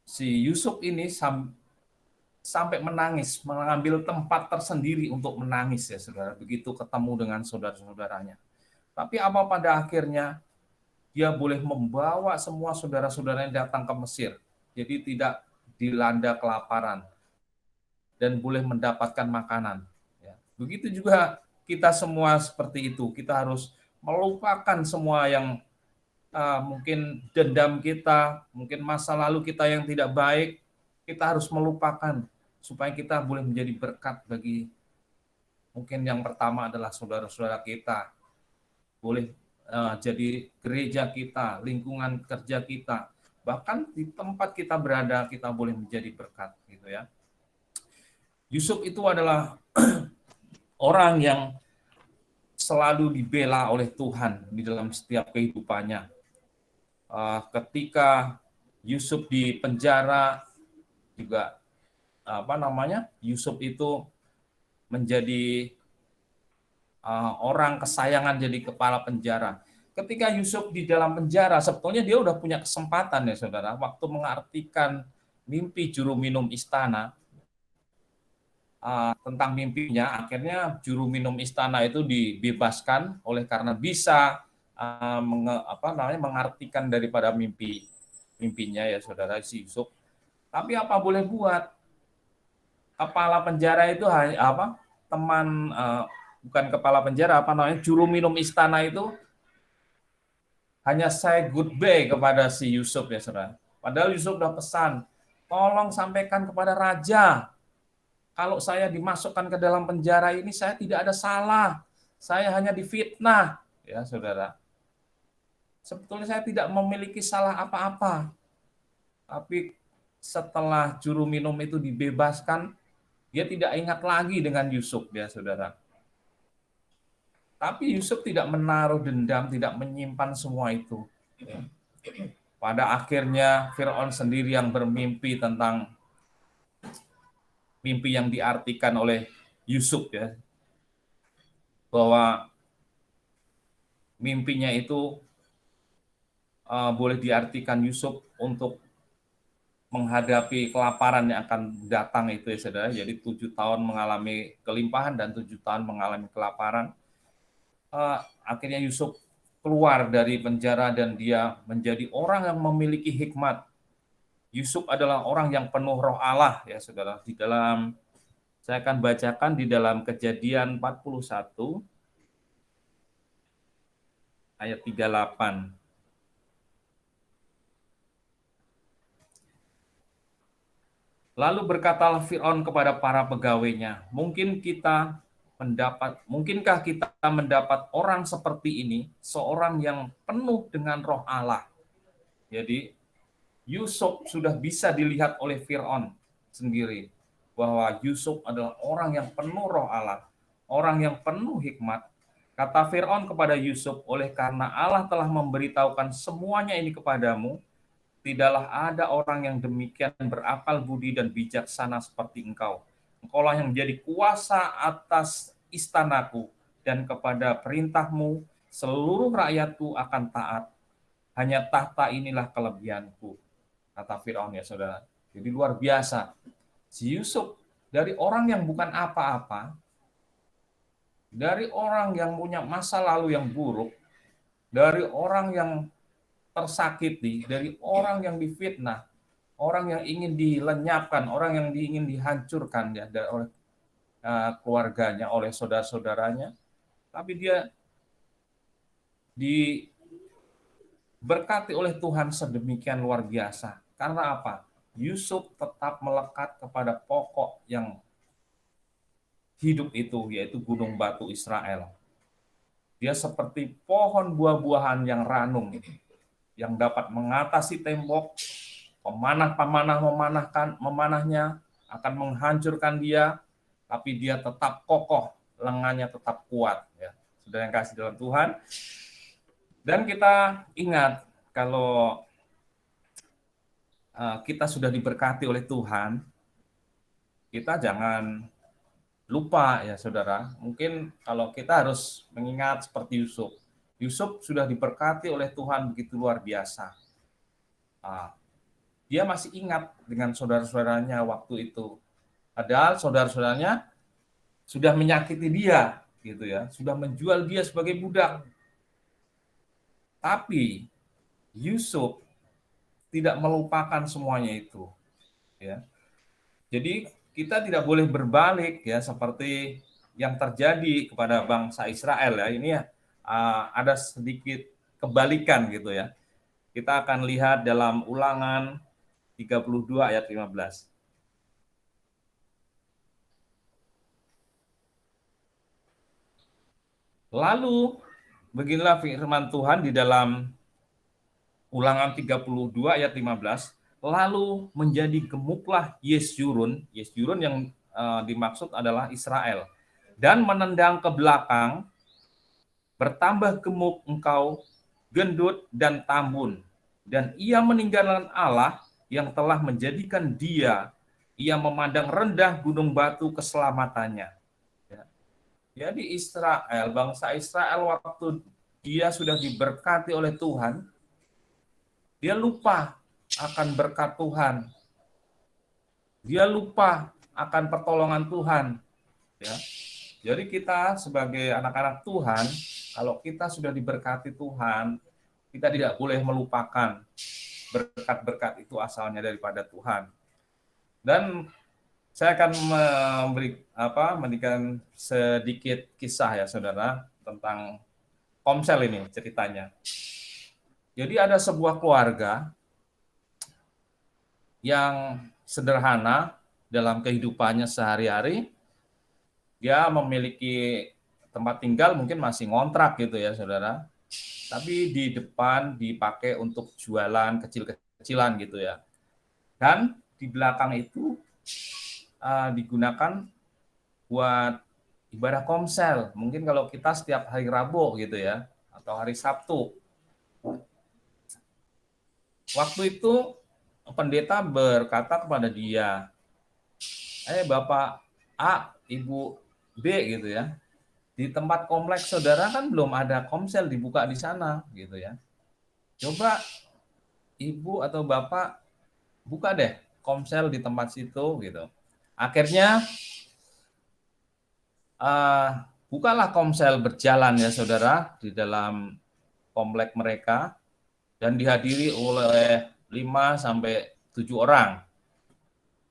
si Yusuf ini sampai menangis, mengambil tempat tersendiri untuk menangis ya saudara, begitu ketemu dengan saudara-saudaranya. Tapi apa pada akhirnya dia boleh membawa semua saudara-saudaranya datang ke Mesir, jadi tidak dilanda kelaparan dan boleh mendapatkan makanan. Ya. Begitu juga kita semua seperti itu, kita harus melupakan semua yang mungkin dendam kita, mungkin masa lalu kita yang tidak baik, kita harus melupakan supaya kita boleh menjadi berkat bagi mungkin yang pertama adalah saudara-saudara kita, boleh jadi gereja kita, lingkungan kerja kita, bahkan di tempat kita berada kita boleh menjadi berkat gitu ya. Yusuf itu adalah orang yang selalu dibela oleh Tuhan di dalam setiap kehidupannya. Ketika Yusuf di penjara juga Yusuf itu menjadi orang kesayangan jadi kepala penjara. Ketika Yusuf di dalam penjara, sebetulnya dia udah punya kesempatan ya saudara, waktu mengartikan mimpi juru minum istana. Tentang mimpinya, akhirnya juru minum istana itu dibebaskan oleh karena bisa mengartikan daripada mimpinya ya saudara si Yusuf. Tapi apa boleh buat, kepala penjara itu bukan kepala penjara, juru minum istana itu hanya say goodbye kepada si Yusuf ya saudara. Padahal Yusuf udah pesan, tolong sampaikan kepada raja, kalau saya dimasukkan ke dalam penjara ini saya tidak ada salah, saya hanya difitnah ya saudara. Sebetulnya saya tidak memiliki salah apa-apa. Tapi setelah juru minum itu dibebaskan, dia tidak ingat lagi dengan Yusuf ya saudara. Tapi Yusuf tidak menaruh dendam, tidak menyimpan semua itu. Pada akhirnya Firaun sendiri yang bermimpi tentang mimpi yang diartikan oleh Yusuf ya, bahwa mimpinya itu boleh diartikan Yusuf untuk menghadapi kelaparan yang akan datang itu ya saudara. Jadi 7 tahun mengalami kelimpahan dan 7 tahun mengalami kelaparan. Akhirnya Yusuf keluar dari penjara dan dia menjadi orang yang memiliki hikmat. Yusuf adalah orang yang penuh roh Allah ya saudara. Saya akan bacakan di dalam Kejadian 41 ayat 38. Lalu berkatalah Firaun kepada para pegawainya, mungkinkah kita mendapat orang seperti ini, seorang yang penuh dengan roh Allah. Jadi Yusuf sudah bisa dilihat oleh Firaun sendiri bahwa Yusuf adalah orang yang penuh roh Allah, orang yang penuh hikmat. Kata Firaun kepada Yusuf, oleh karena Allah telah memberitahukan semuanya ini kepadamu, tidaklah ada orang yang demikian berakal budi dan bijaksana seperti engkau. Engkaulah yang menjadi kuasa atas istanaku, dan kepada perintahmu seluruh rakyatku akan taat. Hanya tahta inilah kelebihanku, kata Firaun ya saudara. Jadi luar biasa. Si Yusuf dari orang yang bukan apa-apa, dari orang yang punya masa lalu yang buruk, dari orang yang tersakiti, dari orang yang difitnah, orang yang ingin dilenyapkan, orang yang ingin dihancurkan ya oleh keluarganya, oleh saudara-saudaranya, tapi dia diberkati oleh Tuhan sedemikian luar biasa. Karena apa? Yusuf tetap melekat kepada pokok yang hidup itu, yaitu gunung batu Israel. Dia seperti pohon buah-buahan yang ranum, yang dapat mengatasi tembok, pemanah-pemanah memanahnya akan menghancurkan dia, tapi dia tetap kokoh, lengannya tetap kuat. Ya, saudara yang kasih dalam Tuhan. Dan kita ingat kalau kita sudah diberkati oleh Tuhan, kita jangan lupa ya saudara. Mungkin kalau kita harus mengingat seperti Yusuf. Yusuf sudah diberkati oleh Tuhan begitu luar biasa. Dia masih ingat dengan saudara-saudaranya waktu itu. Padahal saudara-saudaranya sudah menyakiti dia, gitu ya, sudah menjual dia sebagai budak. Tapi Yusuf tidak melupakan semuanya itu, ya. Jadi kita tidak boleh berbalik ya seperti yang terjadi kepada bangsa Israel ya. Ini ya ada sedikit kebalikan gitu ya. Kita akan lihat dalam Ulangan 32 ayat 15. Lalu beginilah firman Tuhan di dalam Ulangan 32 ayat 15. Lalu menjadi gemuklah Yeshurun yang dimaksud adalah Israel, dan menendang ke belakang, bertambah gemuk engkau, gendut dan tambun, dan ia meninggalkan Allah yang telah menjadikan dia, ia memandang rendah gunung batu keselamatannya. Jadi Israel, bangsa Israel waktu dia sudah diberkati oleh Tuhan, dia lupa akan berkat Tuhan. Dia lupa akan pertolongan Tuhan. Ya. Jadi kita sebagai anak-anak Tuhan, kalau kita sudah diberkati Tuhan, kita tidak boleh melupakan berkat-berkat itu asalnya daripada Tuhan. Dan saya akan memberikan sedikit kisah ya saudara tentang Komsel ini ceritanya. Jadi ada sebuah keluarga yang sederhana dalam kehidupannya sehari-hari. Dia memiliki tempat tinggal mungkin masih ngontrak gitu ya saudara. Tapi di depan dipakai untuk jualan kecil-kecilan gitu ya. Dan di belakang itu digunakan buat ibadah komsel. Mungkin kalau kita setiap hari Rabu gitu ya, atau hari Sabtu. Waktu itu pendeta berkata kepada dia, Bapak A, Ibu B gitu ya, di tempat kompleks saudara kan belum ada komsel dibuka di sana gitu ya. Coba Ibu atau Bapak buka deh komsel di tempat situ gitu. Akhirnya bukalah komsel berjalan ya saudara di dalam komplek mereka dan dihadiri oleh 5 sampai 7 orang.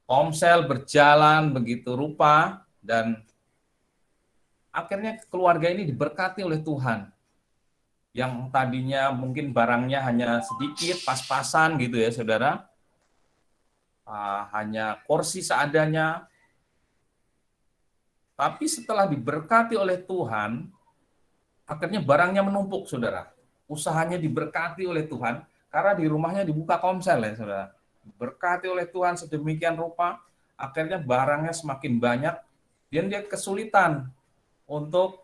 Komsel berjalan begitu rupa dan akhirnya keluarga ini diberkati oleh Tuhan. Yang tadinya mungkin barangnya hanya sedikit, pas-pasan gitu ya saudara. Hanya kursi seadanya. Tapi setelah diberkati oleh Tuhan, akhirnya barangnya menumpuk, saudara. Usahanya diberkati oleh Tuhan, karena di rumahnya dibuka komsel ya, saudara. Diberkati oleh Tuhan sedemikian rupa, akhirnya barangnya semakin banyak, dan dia kesulitan untuk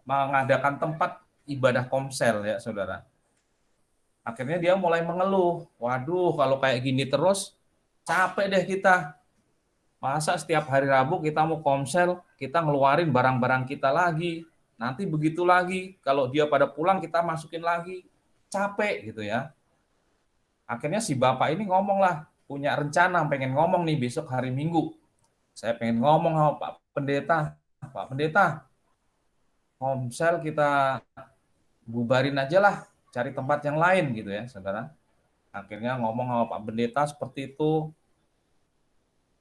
mengadakan tempat ibadah komsel ya, saudara. Akhirnya dia mulai mengeluh, waduh kalau kayak gini terus, capek deh kita. Masa setiap hari Rabu kita mau komsel, kita ngeluarin barang-barang kita lagi. Nanti begitu lagi, kalau dia pada pulang kita masukin lagi. Capek gitu ya. Akhirnya si bapak ini ngomong lah, punya rencana, pengen ngomong nih besok hari Minggu. Saya pengen ngomong sama Pak Pendeta, komsel kita bubarin aja lah, cari tempat yang lain gitu ya, saudara. Akhirnya ngomong sama Pak Pendeta seperti itu.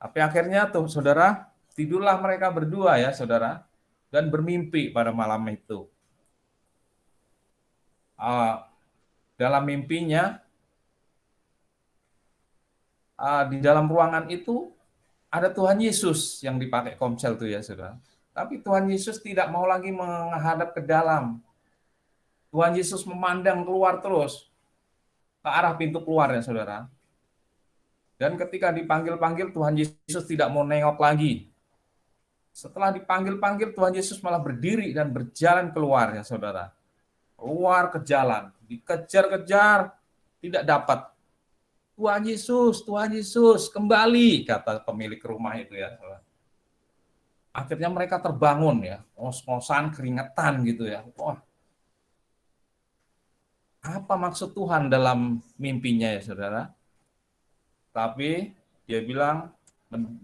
Tapi akhirnya tuh saudara, tidurlah mereka berdua ya saudara, dan bermimpi pada malam itu. Dalam mimpinya, di dalam ruangan itu ada Tuhan Yesus yang dipakai komsel tuh ya saudara. Tapi Tuhan Yesus tidak mau lagi menghadap ke dalam. Tuhan Yesus memandang keluar terus, ke arah pintu keluar ya saudara. Dan ketika dipanggil-panggil, Tuhan Yesus tidak mau nengok lagi. Setelah dipanggil-panggil, Tuhan Yesus malah berdiri dan berjalan keluar, ya saudara. Keluar ke jalan, dikejar-kejar, tidak dapat. Tuhan Yesus, kembali, kata pemilik rumah itu ya. Akhirnya mereka terbangun ya, ngos-ngosan, keringetan gitu ya. Wah, apa maksud Tuhan dalam mimpinya ya saudara? Tapi dia bilang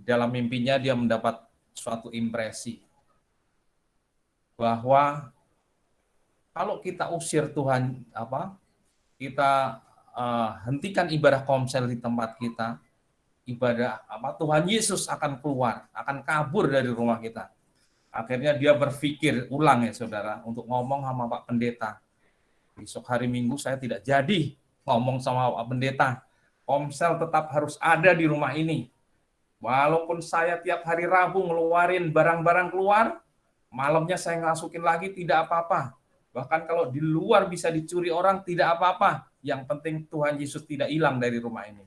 dalam mimpinya dia mendapat suatu impresi bahwa kalau kita usir Tuhan, kita hentikan ibadah komsel di tempat kita, ibadah Tuhan Yesus akan keluar, akan kabur dari rumah kita. Akhirnya dia berpikir ulang ya saudara, untuk ngomong sama Pak Pendeta. Besok hari Minggu saya tidak jadi ngomong sama Pak Pendeta. Komsel tetap harus ada di rumah ini. Walaupun saya tiap hari Rabu ngeluarin barang-barang keluar, malamnya saya ngasukin lagi tidak apa-apa. Bahkan kalau di luar bisa dicuri orang tidak apa-apa. Yang penting Tuhan Yesus tidak hilang dari rumah ini.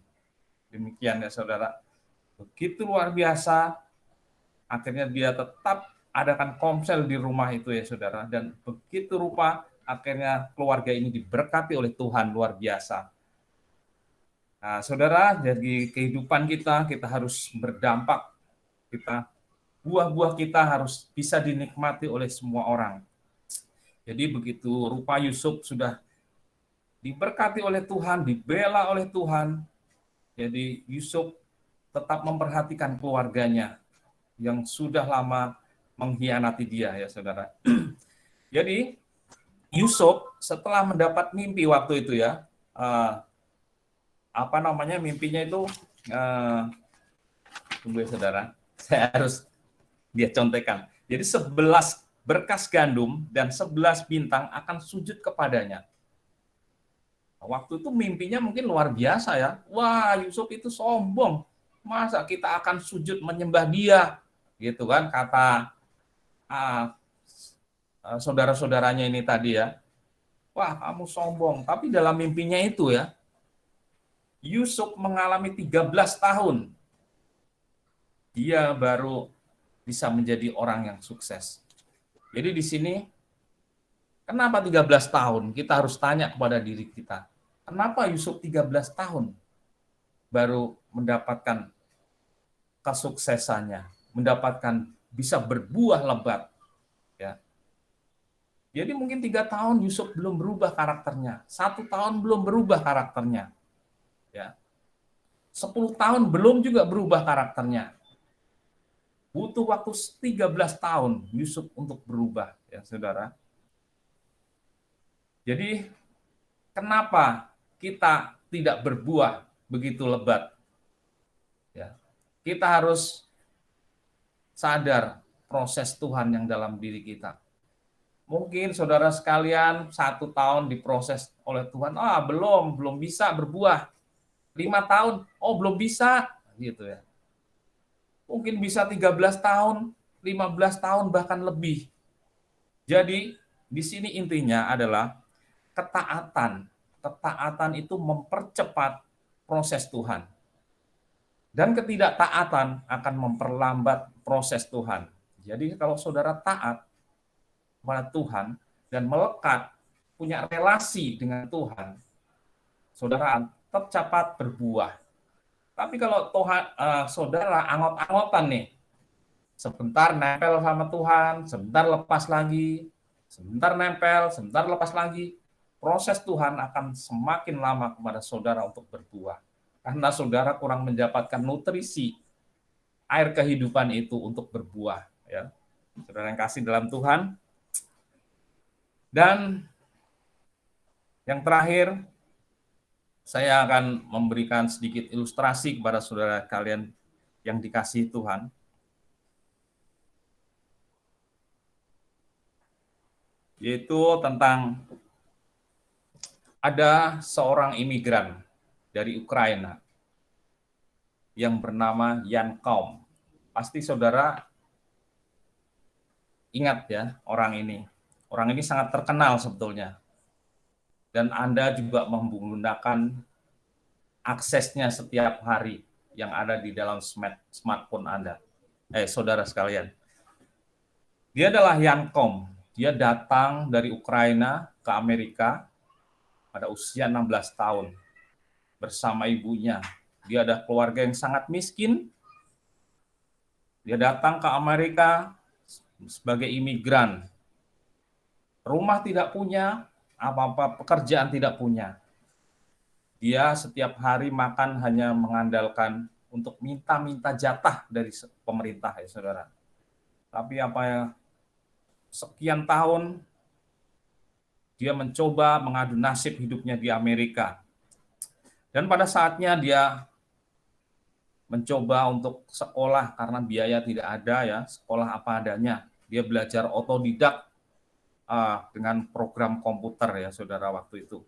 Demikian ya saudara. Begitu luar biasa. Akhirnya dia tetap adakan komsel di rumah itu ya saudara. Dan begitu rupa akhirnya keluarga ini diberkati oleh Tuhan luar biasa. Nah, saudara, jadi kehidupan kita harus berdampak. Buah-buah kita harus bisa dinikmati oleh semua orang. Jadi begitu rupa Yusuf sudah diberkati oleh Tuhan, dibela oleh Tuhan. Jadi Yusuf tetap memperhatikan keluarganya yang sudah lama mengkhianati dia ya saudara. Jadi Yusuf setelah mendapat mimpi waktu itu ya, mimpinya itu tunggu ya saudara, saya harus dia contekan. Jadi 11 berkas gandum dan 11 bintang akan sujud kepadanya. Waktu itu mimpinya mungkin luar biasa ya. Wah, Yusuf itu sombong. Masa kita akan sujud menyembah dia? Gitu kan kata saudara-saudaranya ini tadi ya. Wah, kamu sombong. Tapi dalam mimpinya itu ya, Yusuf mengalami 13 tahun. Dia baru bisa menjadi orang yang sukses. Jadi di sini, kenapa 13 tahun? Kita harus tanya kepada diri kita. Kenapa Yusuf 13 tahun baru mendapatkan kesuksesannya, mendapatkan bisa berbuah lebat? Ya. Jadi mungkin 3 tahun Yusuf belum berubah karakternya, 1 tahun belum berubah karakternya. Ya. 10 tahun belum juga berubah karakternya. Butuh waktu 13 tahun Yusuf untuk berubah, ya saudara. Jadi kenapa kita tidak berbuah begitu lebat? Ya. Kita harus sadar proses Tuhan yang dalam diri kita. Mungkin saudara sekalian 1 tahun diproses oleh Tuhan, belum bisa berbuah. 5 tahun, belum bisa, gitu ya. Mungkin bisa 13 tahun, 15 tahun, bahkan lebih. Jadi, di sini intinya adalah ketaatan. Ketaatan itu mempercepat proses Tuhan. Dan ketidaktaatan akan memperlambat proses Tuhan. Jadi, kalau saudara taat kepada Tuhan dan melekat, punya relasi dengan Tuhan, saudara cepat berbuah. Tapi kalau saudara angot-angotan nih, sebentar nempel sama Tuhan, sebentar lepas lagi, sebentar nempel, sebentar lepas lagi, proses Tuhan akan semakin lama kepada saudara untuk berbuah. Karena saudara kurang mendapatkan nutrisi air kehidupan itu untuk berbuah. Ya. Saudara yang kasih dalam Tuhan. Dan yang terakhir, saya akan memberikan sedikit ilustrasi kepada saudara kalian yang dikasihi Tuhan. Yaitu tentang ada seorang imigran dari Ukraina yang bernama Jan Kaum. Pasti saudara ingat ya orang ini. Orang ini sangat terkenal sebetulnya. Dan Anda juga menggunakan aksesnya setiap hari yang ada di dalam smartphone Anda. Saudara sekalian. Dia adalah Yankom. Dia datang dari Ukraina ke Amerika pada usia 16 tahun bersama ibunya. Dia ada keluarga yang sangat miskin. Dia datang ke Amerika sebagai imigran. Rumah tidak punya, apa-apa pekerjaan tidak punya. Dia setiap hari makan hanya mengandalkan untuk minta-minta jatah dari pemerintah, ya saudara. Tapi apa ya, sekian tahun dia mencoba mengadu nasib hidupnya di Amerika. Dan pada saatnya dia mencoba untuk sekolah karena biaya tidak ada, ya, sekolah apa adanya. Dia belajar otodidak dengan program komputer, ya saudara, waktu itu.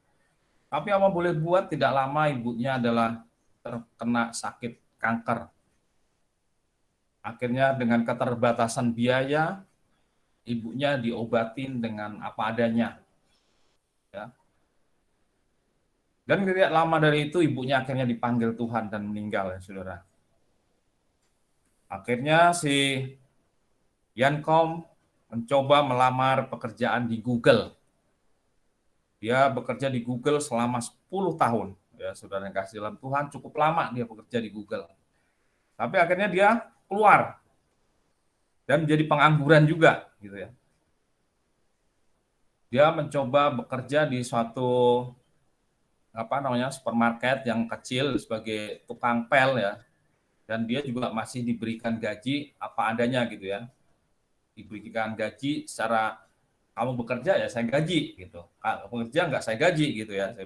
Tapi apa boleh buat, tidak lama ibunya adalah terkena sakit kanker. Akhirnya dengan keterbatasan biaya, ibunya diobatin dengan apa adanya. Ya. Dan tidak lama dari itu ibunya akhirnya dipanggil Tuhan dan meninggal, ya saudara. Akhirnya si Yankom mencoba melamar pekerjaan di Google. Dia bekerja di Google selama 10 tahun. Ya, saudara yang kasih dalam Tuhan, cukup lama dia bekerja di Google. Tapi akhirnya dia keluar dan menjadi pengangguran juga, gitu ya. Dia mencoba bekerja di suatu supermarket yang kecil sebagai tukang pel, ya. Dan dia juga masih diberikan gaji apa adanya, gitu ya. Diberikan gaji secara kamu bekerja ya saya gaji, gitu. Kalau bekerja nggak saya gaji, gitu ya.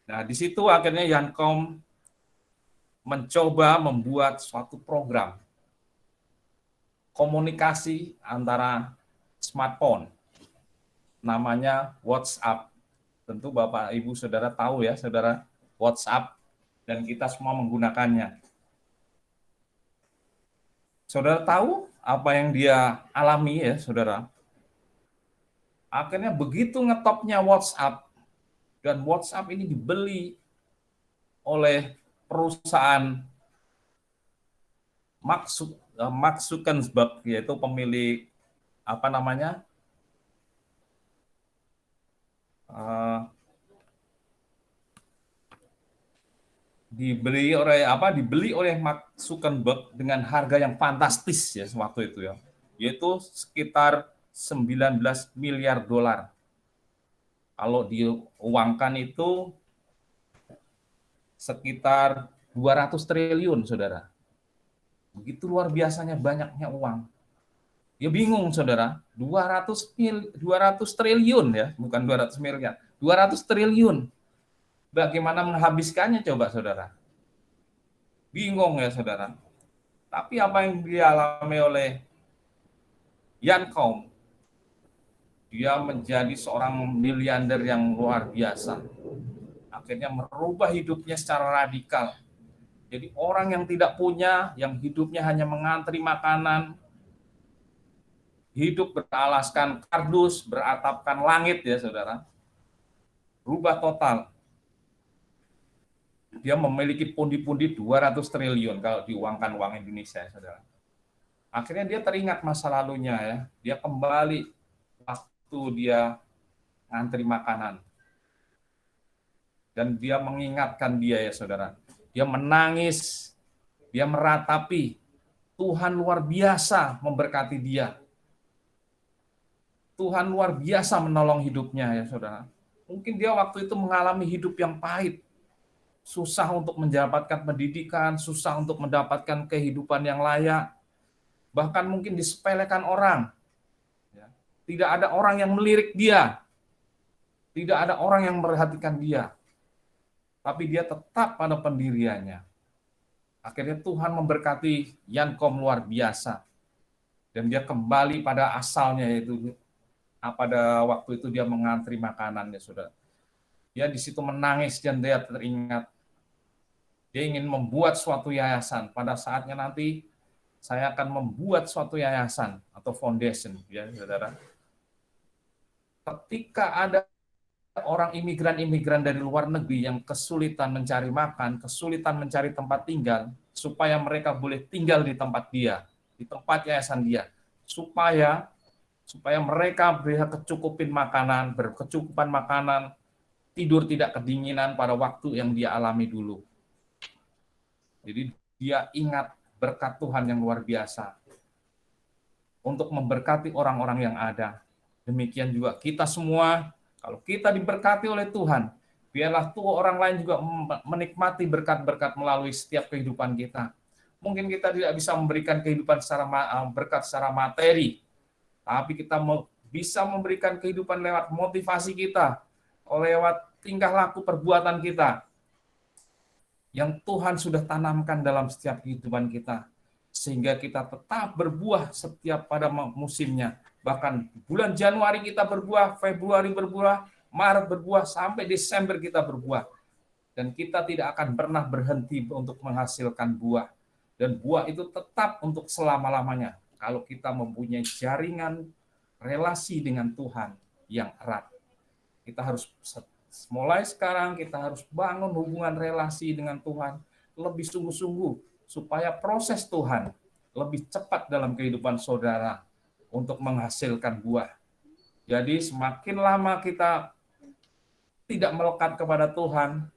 Nah, di situ akhirnya Yankom mencoba membuat suatu program komunikasi antara smartphone, namanya WhatsApp. Tentu Bapak Ibu Saudara tahu, ya saudara, WhatsApp, dan kita semua menggunakannya. Saudara tahu apa yang dia alami, ya saudara? Akhirnya begitu ngetopnya WhatsApp, dan WhatsApp ini dibeli oleh perusahaan Mark Zuckerberg, yaitu pemilik dibeli oleh Mark Zuckerberg dengan harga yang fantastis, ya waktu itu, ya, yaitu sekitar 19 miliar dolar. Kalau diuangkan itu sekitar 200 triliun, saudara. Begitu luar biasanya banyaknya uang. Dia bingung, saudara, 200 triliun, ya, bukan 200 miliar, 200 triliun. Bagaimana menghabiskannya coba, saudara? Bingung, ya saudara. Tapi apa yang dialami oleh Yankom, dia menjadi seorang miliarder yang luar biasa. Akhirnya merubah hidupnya secara radikal. Jadi orang yang tidak punya, yang hidupnya hanya mengantri makanan, hidup beralaskan kardus, beratapkan langit, ya saudara, rubah total. Dia memiliki pundi-pundi 200 triliun kalau diuangkan uang Indonesia, ya saudara. Akhirnya dia teringat masa lalunya, ya. Dia kembali waktu dia ngantri makanan. Dan dia mengingatkan dia, ya saudara. Dia menangis, dia meratapi Tuhan luar biasa memberkati dia. Tuhan luar biasa menolong hidupnya, ya saudara. Mungkin dia waktu itu mengalami hidup yang pahit. Susah untuk mendapatkan pendidikan, susah untuk mendapatkan kehidupan yang layak. Bahkan mungkin disepelekan orang. Tidak ada orang yang melirik dia. Tidak ada orang yang memperhatikan dia. Tapi dia tetap pada pendiriannya. Akhirnya Tuhan memberkati Yankom luar biasa. Dan dia kembali pada asalnya, yaitu pada waktu itu dia mengantri makanan, ya saudara. Dia di situ menangis dan dia teringat. Dia ingin membuat suatu yayasan. Pada saatnya nanti saya akan membuat suatu yayasan atau foundation, ya saudara. Ketika ada orang imigran dari luar negeri yang kesulitan mencari makan, kesulitan mencari tempat tinggal, supaya mereka boleh tinggal di tempat dia, di tempat yayasan dia, supaya supaya mereka bisa berkecukupan makanan, tidur tidak kedinginan pada waktu yang dia alami dulu. Jadi dia ingat berkat Tuhan yang luar biasa untuk memberkati orang-orang yang ada. Demikian juga kita semua, kalau kita diberkati oleh Tuhan, biarlah tuh orang lain juga menikmati berkat-berkat melalui setiap kehidupan kita. Mungkin kita tidak bisa memberikan kehidupan berkat secara materi, tapi kita bisa memberikan kehidupan lewat motivasi kita, lewat tingkah laku perbuatan kita, yang Tuhan sudah tanamkan dalam setiap kehidupan kita, sehingga kita tetap berbuah setiap pada musimnya. Bahkan bulan Januari kita berbuah, Februari berbuah, Maret berbuah, sampai Desember kita berbuah. Dan kita tidak akan pernah berhenti untuk menghasilkan buah. Dan buah itu tetap untuk selama-lamanya, kalau kita mempunyai jaringan relasi dengan Tuhan yang erat. Kita harus mulai sekarang, kita harus bangun hubungan relasi dengan Tuhan lebih sungguh-sungguh, supaya proses Tuhan lebih cepat dalam kehidupan saudara untuk menghasilkan buah. Jadi semakin lama kita tidak melekat kepada Tuhan,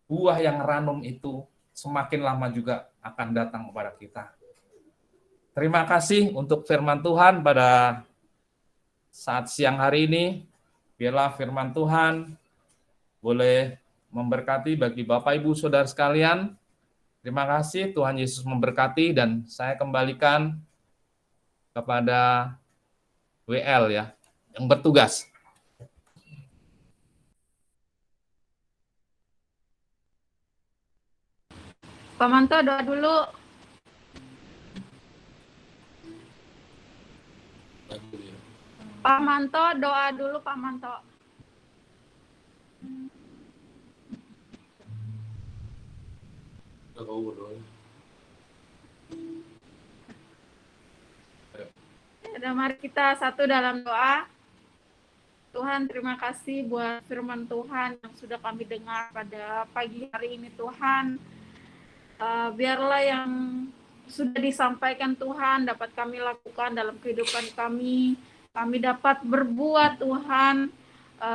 buah yang ranum itu semakin lama juga akan datang kepada kita. Terima kasih untuk firman Tuhan pada saat siang hari ini. Biarlah firman Tuhan boleh memberkati bagi Bapak Ibu Saudara sekalian. Terima kasih, Tuhan Yesus memberkati, dan saya kembalikan kepada WL ya, yang bertugas. Pak Manto doa dulu. Pak Manto doa dulu, Pak Manto. Dan mari kita satu dalam doa. Tuhan, terima kasih buat firman Tuhan yang sudah kami dengar pada pagi hari ini, Tuhan. Biarlah yang sudah disampaikan Tuhan dapat kami lakukan dalam kehidupan kami. Kami dapat berbuat, Tuhan,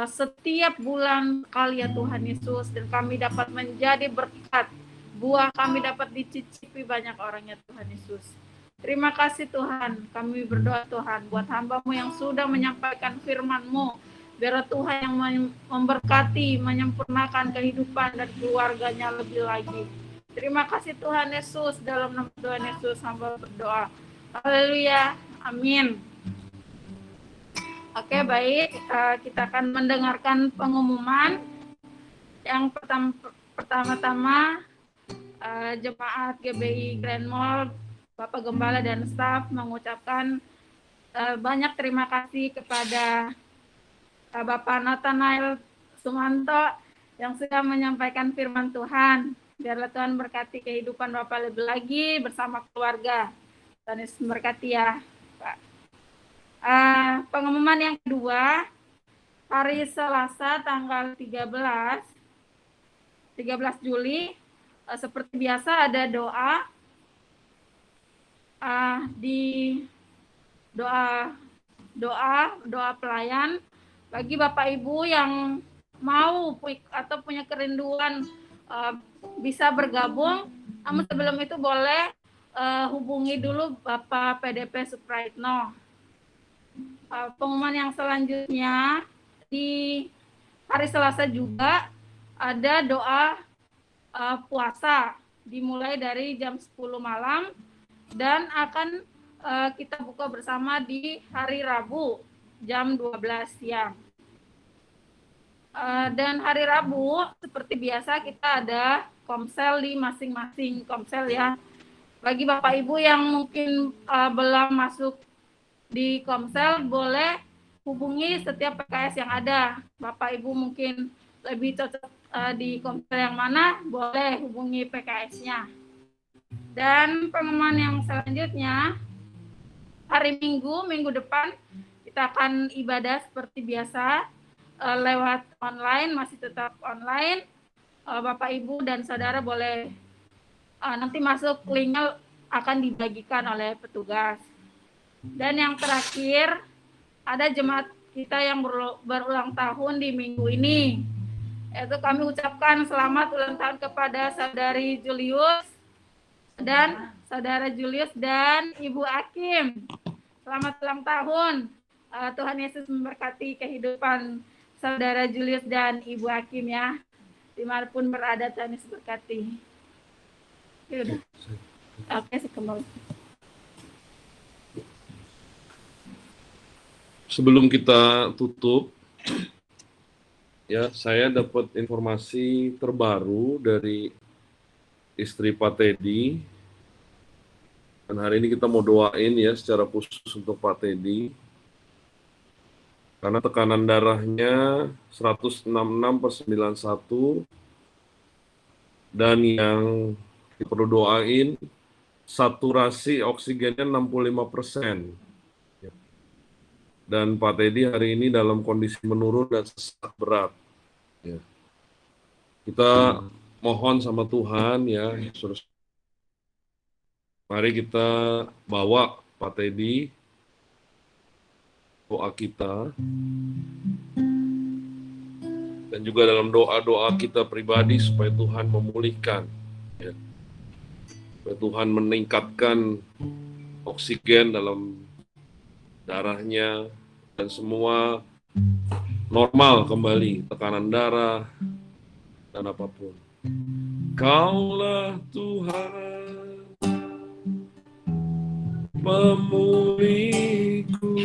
setiap bulan kali ya Tuhan Yesus. Dan kami dapat menjadi berkat. Buah kami dapat dicicipi banyak orangnya Tuhan Yesus. Terima kasih Tuhan. Kami berdoa Tuhan buat hamba-Mu yang sudah menyampaikan firman-Mu. Biar Tuhan yang memberkati, menyempurnakan kehidupan dan keluarganya lebih lagi. Terima kasih Tuhan Yesus. Dalam nama Tuhan Yesus hamba berdoa. Haleluya. Amin. Oke, baik. Kita akan mendengarkan pengumuman. Yang pertama-tama Jemaat GBI Grand Mall, Bapak Gembala dan staf mengucapkan banyak terima kasih kepada Bapak Nathanael Sumanto yang sudah menyampaikan firman Tuhan. Biarlah Tuhan berkati kehidupan Bapak lebih lagi bersama keluarga. Tuhan Yesus memberkati ya, Pak. Pengumuman yang kedua, hari Selasa tanggal 13 Juli, seperti biasa ada doa di doa pelayan bagi Bapak Ibu yang mau atau punya kerinduan bisa bergabung. Namun sebelum itu boleh hubungi dulu Bapak PDP Supraitno. Pengumuman yang selanjutnya, di hari Selasa juga ada doa puasa dimulai dari jam 10 malam dan akan kita buka bersama di hari Rabu jam 12 siang. Dan hari Rabu seperti biasa kita ada komsel di masing-masing komsel ya. Bagi Bapak Ibu yang mungkin belum masuk di komsel, boleh hubungi setiap PKS yang ada. Bapak Ibu mungkin lebih cocok di komsel yang mana, boleh hubungi PKS-nya. Dan pengumuman yang selanjutnya, hari Minggu depan kita akan ibadah seperti biasa lewat online, masih tetap online. Bapak Ibu dan saudara boleh nanti masuk, linknya akan dibagikan oleh petugas. Dan yang terakhir, ada jemaat kita yang berulang tahun di minggu ini. Yaitu kami ucapkan selamat ulang tahun kepada Saudari Julius dan Saudara Julius dan Ibu Akim. Selamat ulang tahun. Tuhan Yesus memberkati kehidupan Saudara Julius dan Ibu Akim ya. Dimanapun berada, Tuhan Yesus berkati. Ya udah. Oke, kembali. Sebelum kita tutup, ya saya dapat informasi terbaru dari istri Pak Teddy. Dan hari ini kita mau doain ya secara khusus untuk Pak Teddy. Karena tekanan darahnya 166/91 dan yang perlu doain saturasi oksigennya 65%. Dan Pak Teddy hari ini dalam kondisi menurun dan sesak berat. Ya. Kita mohon sama Tuhan ya, mari kita bawa Pak Teddy, doa kita, dan juga dalam doa-doa kita pribadi supaya Tuhan memulihkan, ya. Supaya Tuhan meningkatkan oksigen dalam darahnya, dan semua normal kembali, tekanan darah, dan apapun. Kaulah Tuhan, pemulihku,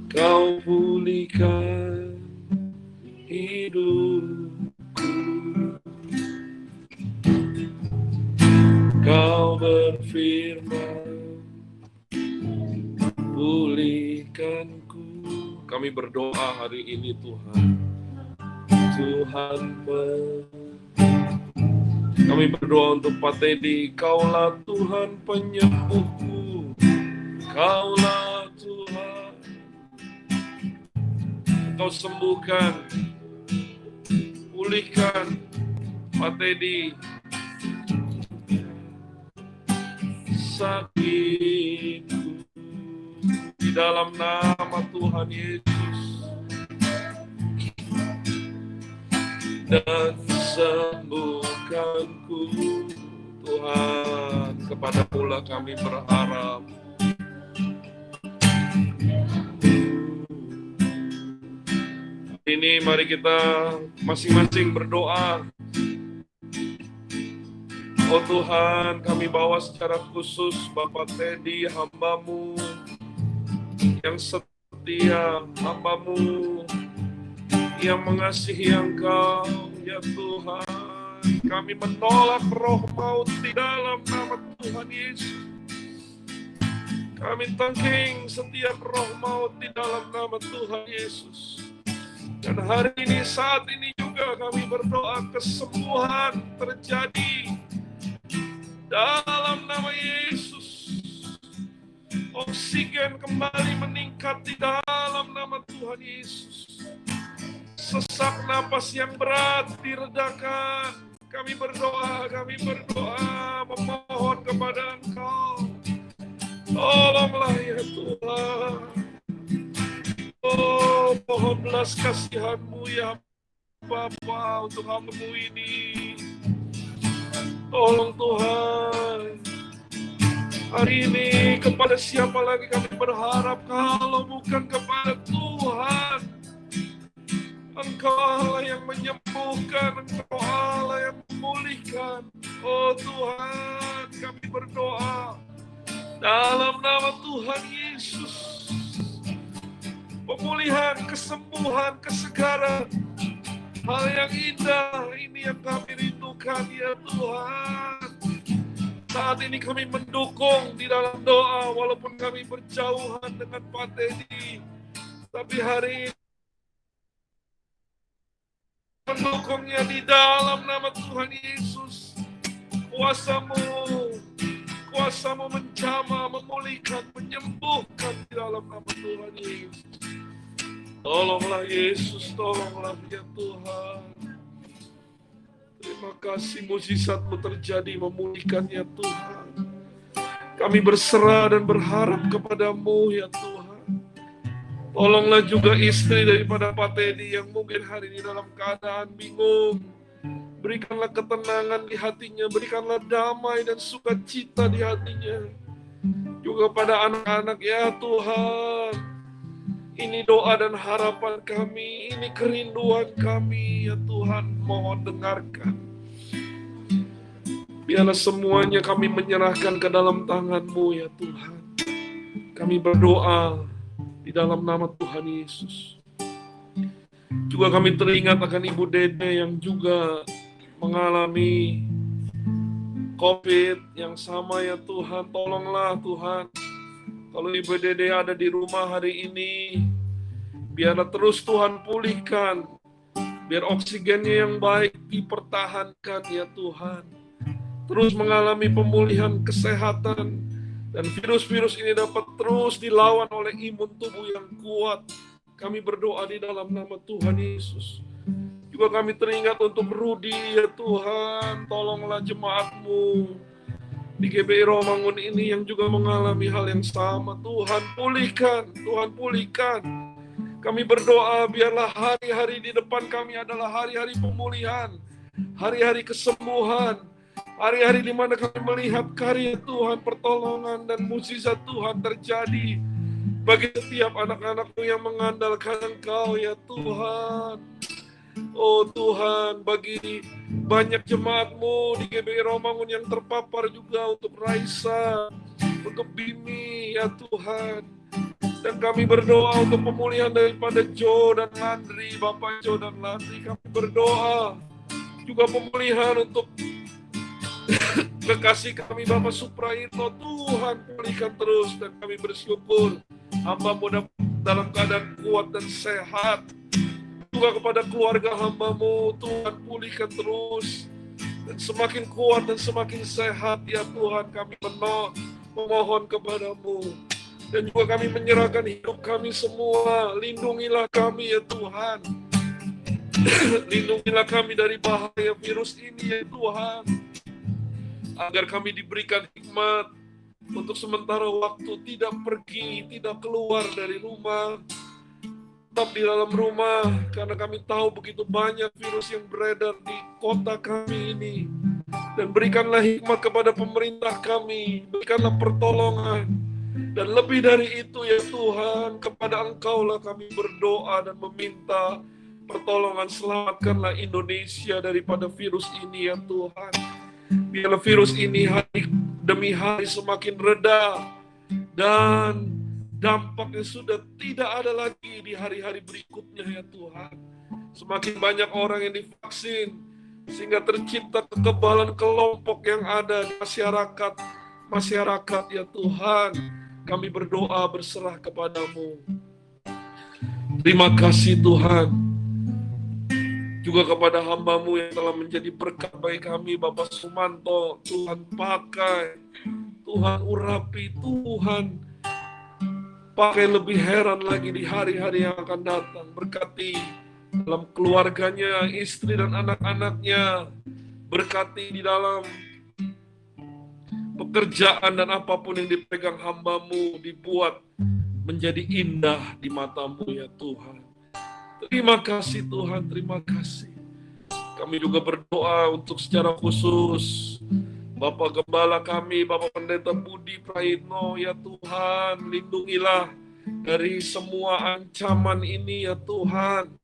Kau pulihkan hidupku, Kau berfirman, pulihkanku. Kami berdoa hari ini Tuhan. Kami berdoa untuk Pak Teddy. Kaulah Tuhan penyembuhku. Kaulah Tuhan. Kau sembuhkan, pulihkan Pak Teddy. Sakitku di dalam nama Tuhan Yesus, dan sembuhkanku Tuhan. Kepada-Mu kami berharap. Ini mari kita masing-masing berdoa. Oh Tuhan, kami bawa secara khusus Bapak Teddy, hamba-Mu yang setia, hamba-Mu yang mengasihi Engkau, ya Tuhan. Kami menolak roh maut di dalam nama Tuhan Yesus. Kami tangking setiap roh maut di dalam nama Tuhan Yesus. Dan hari ini, saat ini juga kami berdoa kesembuhan terjadi dalam nama Yesus. Oksigen kembali meningkat di dalam nama Tuhan Yesus. Sesak napas yang berat diredakan. Kami berdoa, memohon kepada Engkau. Tolonglah ya Tuhan. Oh, mohon belas kasihan-Mu ya Bapa untuk hamba-Mu ini. Tolong Tuhan. Hari ini kepada siapa lagi kami berharap kalau bukan kepada Tuhan. Engkau Allah yang menyembuhkan, Engkau Allah yang memulihkan. Oh Tuhan, kami berdoa dalam nama Tuhan Yesus. Pemulihan, kesembuhan, kesegaran, hal yang indah ini yang kami rindukan ya Tuhan. Saat ini kami mendukung di dalam doa, walaupun kami berjauhan dengan Pak Teddy, tapi hari ini mendukungnya di dalam nama Tuhan Yesus. Kuasa-Mu menjamah, memulihkan, menyembuhkan di dalam nama Tuhan Yesus. Tolonglah Yesus, tolonglah ya Tuhan. Terima kasih mukjizat-Mu terjadi, memulihkan ya Tuhan. Kami berserah dan berharap kepada-Mu ya Tuhan. Tolonglah juga istri daripada Pak Teddy yang mungkin hari ini dalam keadaan bingung. Berikanlah ketenangan di hatinya, berikanlah damai dan sukacita di hatinya. Juga pada anak-anak ya Tuhan. Ini doa dan harapan kami, ini kerinduan kami ya Tuhan, mohon dengarkan. Biarlah semuanya kami menyerahkan ke dalam tangan-Mu ya Tuhan. Kami berdoa di dalam nama Tuhan Yesus. Juga kami teringat akan Ibu Dede yang juga mengalami COVID yang sama ya Tuhan. Tolonglah Tuhan. Kalau Ibu Dede ada di rumah hari ini, biarlah terus Tuhan pulihkan. Biar oksigennya yang baik dipertahankan ya Tuhan. Terus mengalami pemulihan kesehatan. Dan virus-virus ini dapat terus dilawan oleh imun tubuh yang kuat. Kami berdoa di dalam nama Tuhan Yesus. Juga kami teringat untuk Rudi ya Tuhan. Tolonglah jemaat-Mu di GBI Romangun ini yang juga mengalami hal yang sama. Tuhan pulihkan, Tuhan pulihkan. Kami berdoa biarlah hari-hari di depan kami adalah hari-hari pemulihan. Hari-hari kesembuhan. Hari-hari di mana kami melihat karya Tuhan, pertolongan dan mukjizat Tuhan terjadi bagi setiap anak-anak-Mu yang mengandalkan Engkau ya Tuhan. Oh Tuhan, bagi banyak jemaat-Mu di GBI Romangun yang terpapar juga untuk Raisa, untuk Bimi ya Tuhan. Dan kami berdoa untuk pemulihan daripada Joe dan Landry, Bapak Joe dan Landry. Kami berdoa juga pemulihan untuk kekasih kami Bapak Supraitno. Tuhan pulihkan terus dan kami bersyukur hamba-Mu dalam keadaan kuat dan sehat. Juga kepada keluarga hamba-Mu Tuhan pulihkan terus dan semakin kuat dan semakin sehat ya Tuhan. Kami memohon kepada-Mu dan juga kami menyerahkan hidup kami semua. Lindungilah kami ya Tuhan. Lindungilah kami dari bahaya virus ini ya Tuhan. Agar kami diberikan hikmat untuk sementara waktu tidak pergi, tidak keluar dari rumah, tetap di dalam rumah, karena kami tahu begitu banyak virus yang beredar di kota kami ini. Dan berikanlah hikmat kepada pemerintah kami, berikanlah pertolongan. Dan lebih dari itu ya Tuhan, kepada Engkau-lah kami berdoa dan meminta pertolongan. Selamatkanlah Indonesia daripada virus ini ya Tuhan. Biarlah virus ini hari demi hari semakin reda dan dampaknya sudah tidak ada lagi di hari-hari berikutnya ya Tuhan. Semakin banyak orang yang divaksin sehingga tercipta kekebalan kelompok yang ada di masyarakat ya Tuhan. Kami berdoa berserah kepada-Mu. Terima kasih Tuhan. Juga kepada hamba-Mu yang telah menjadi berkat bagi kami, Bapak Sumanto. Tuhan pakai, Tuhan urapi, Tuhan pakai lebih heran lagi di hari-hari yang akan datang. Berkati dalam keluarganya, istri dan anak-anaknya. Berkati di dalam pekerjaan dan apapun yang dipegang hamba-Mu dibuat menjadi indah di mata-Mu ya Tuhan. Terima kasih Tuhan, terima kasih. Kami juga berdoa untuk secara khusus Bapak Gembala kami, Bapak Pendeta Budi Praitno, ya Tuhan, lindungilah dari semua ancaman ini ya Tuhan.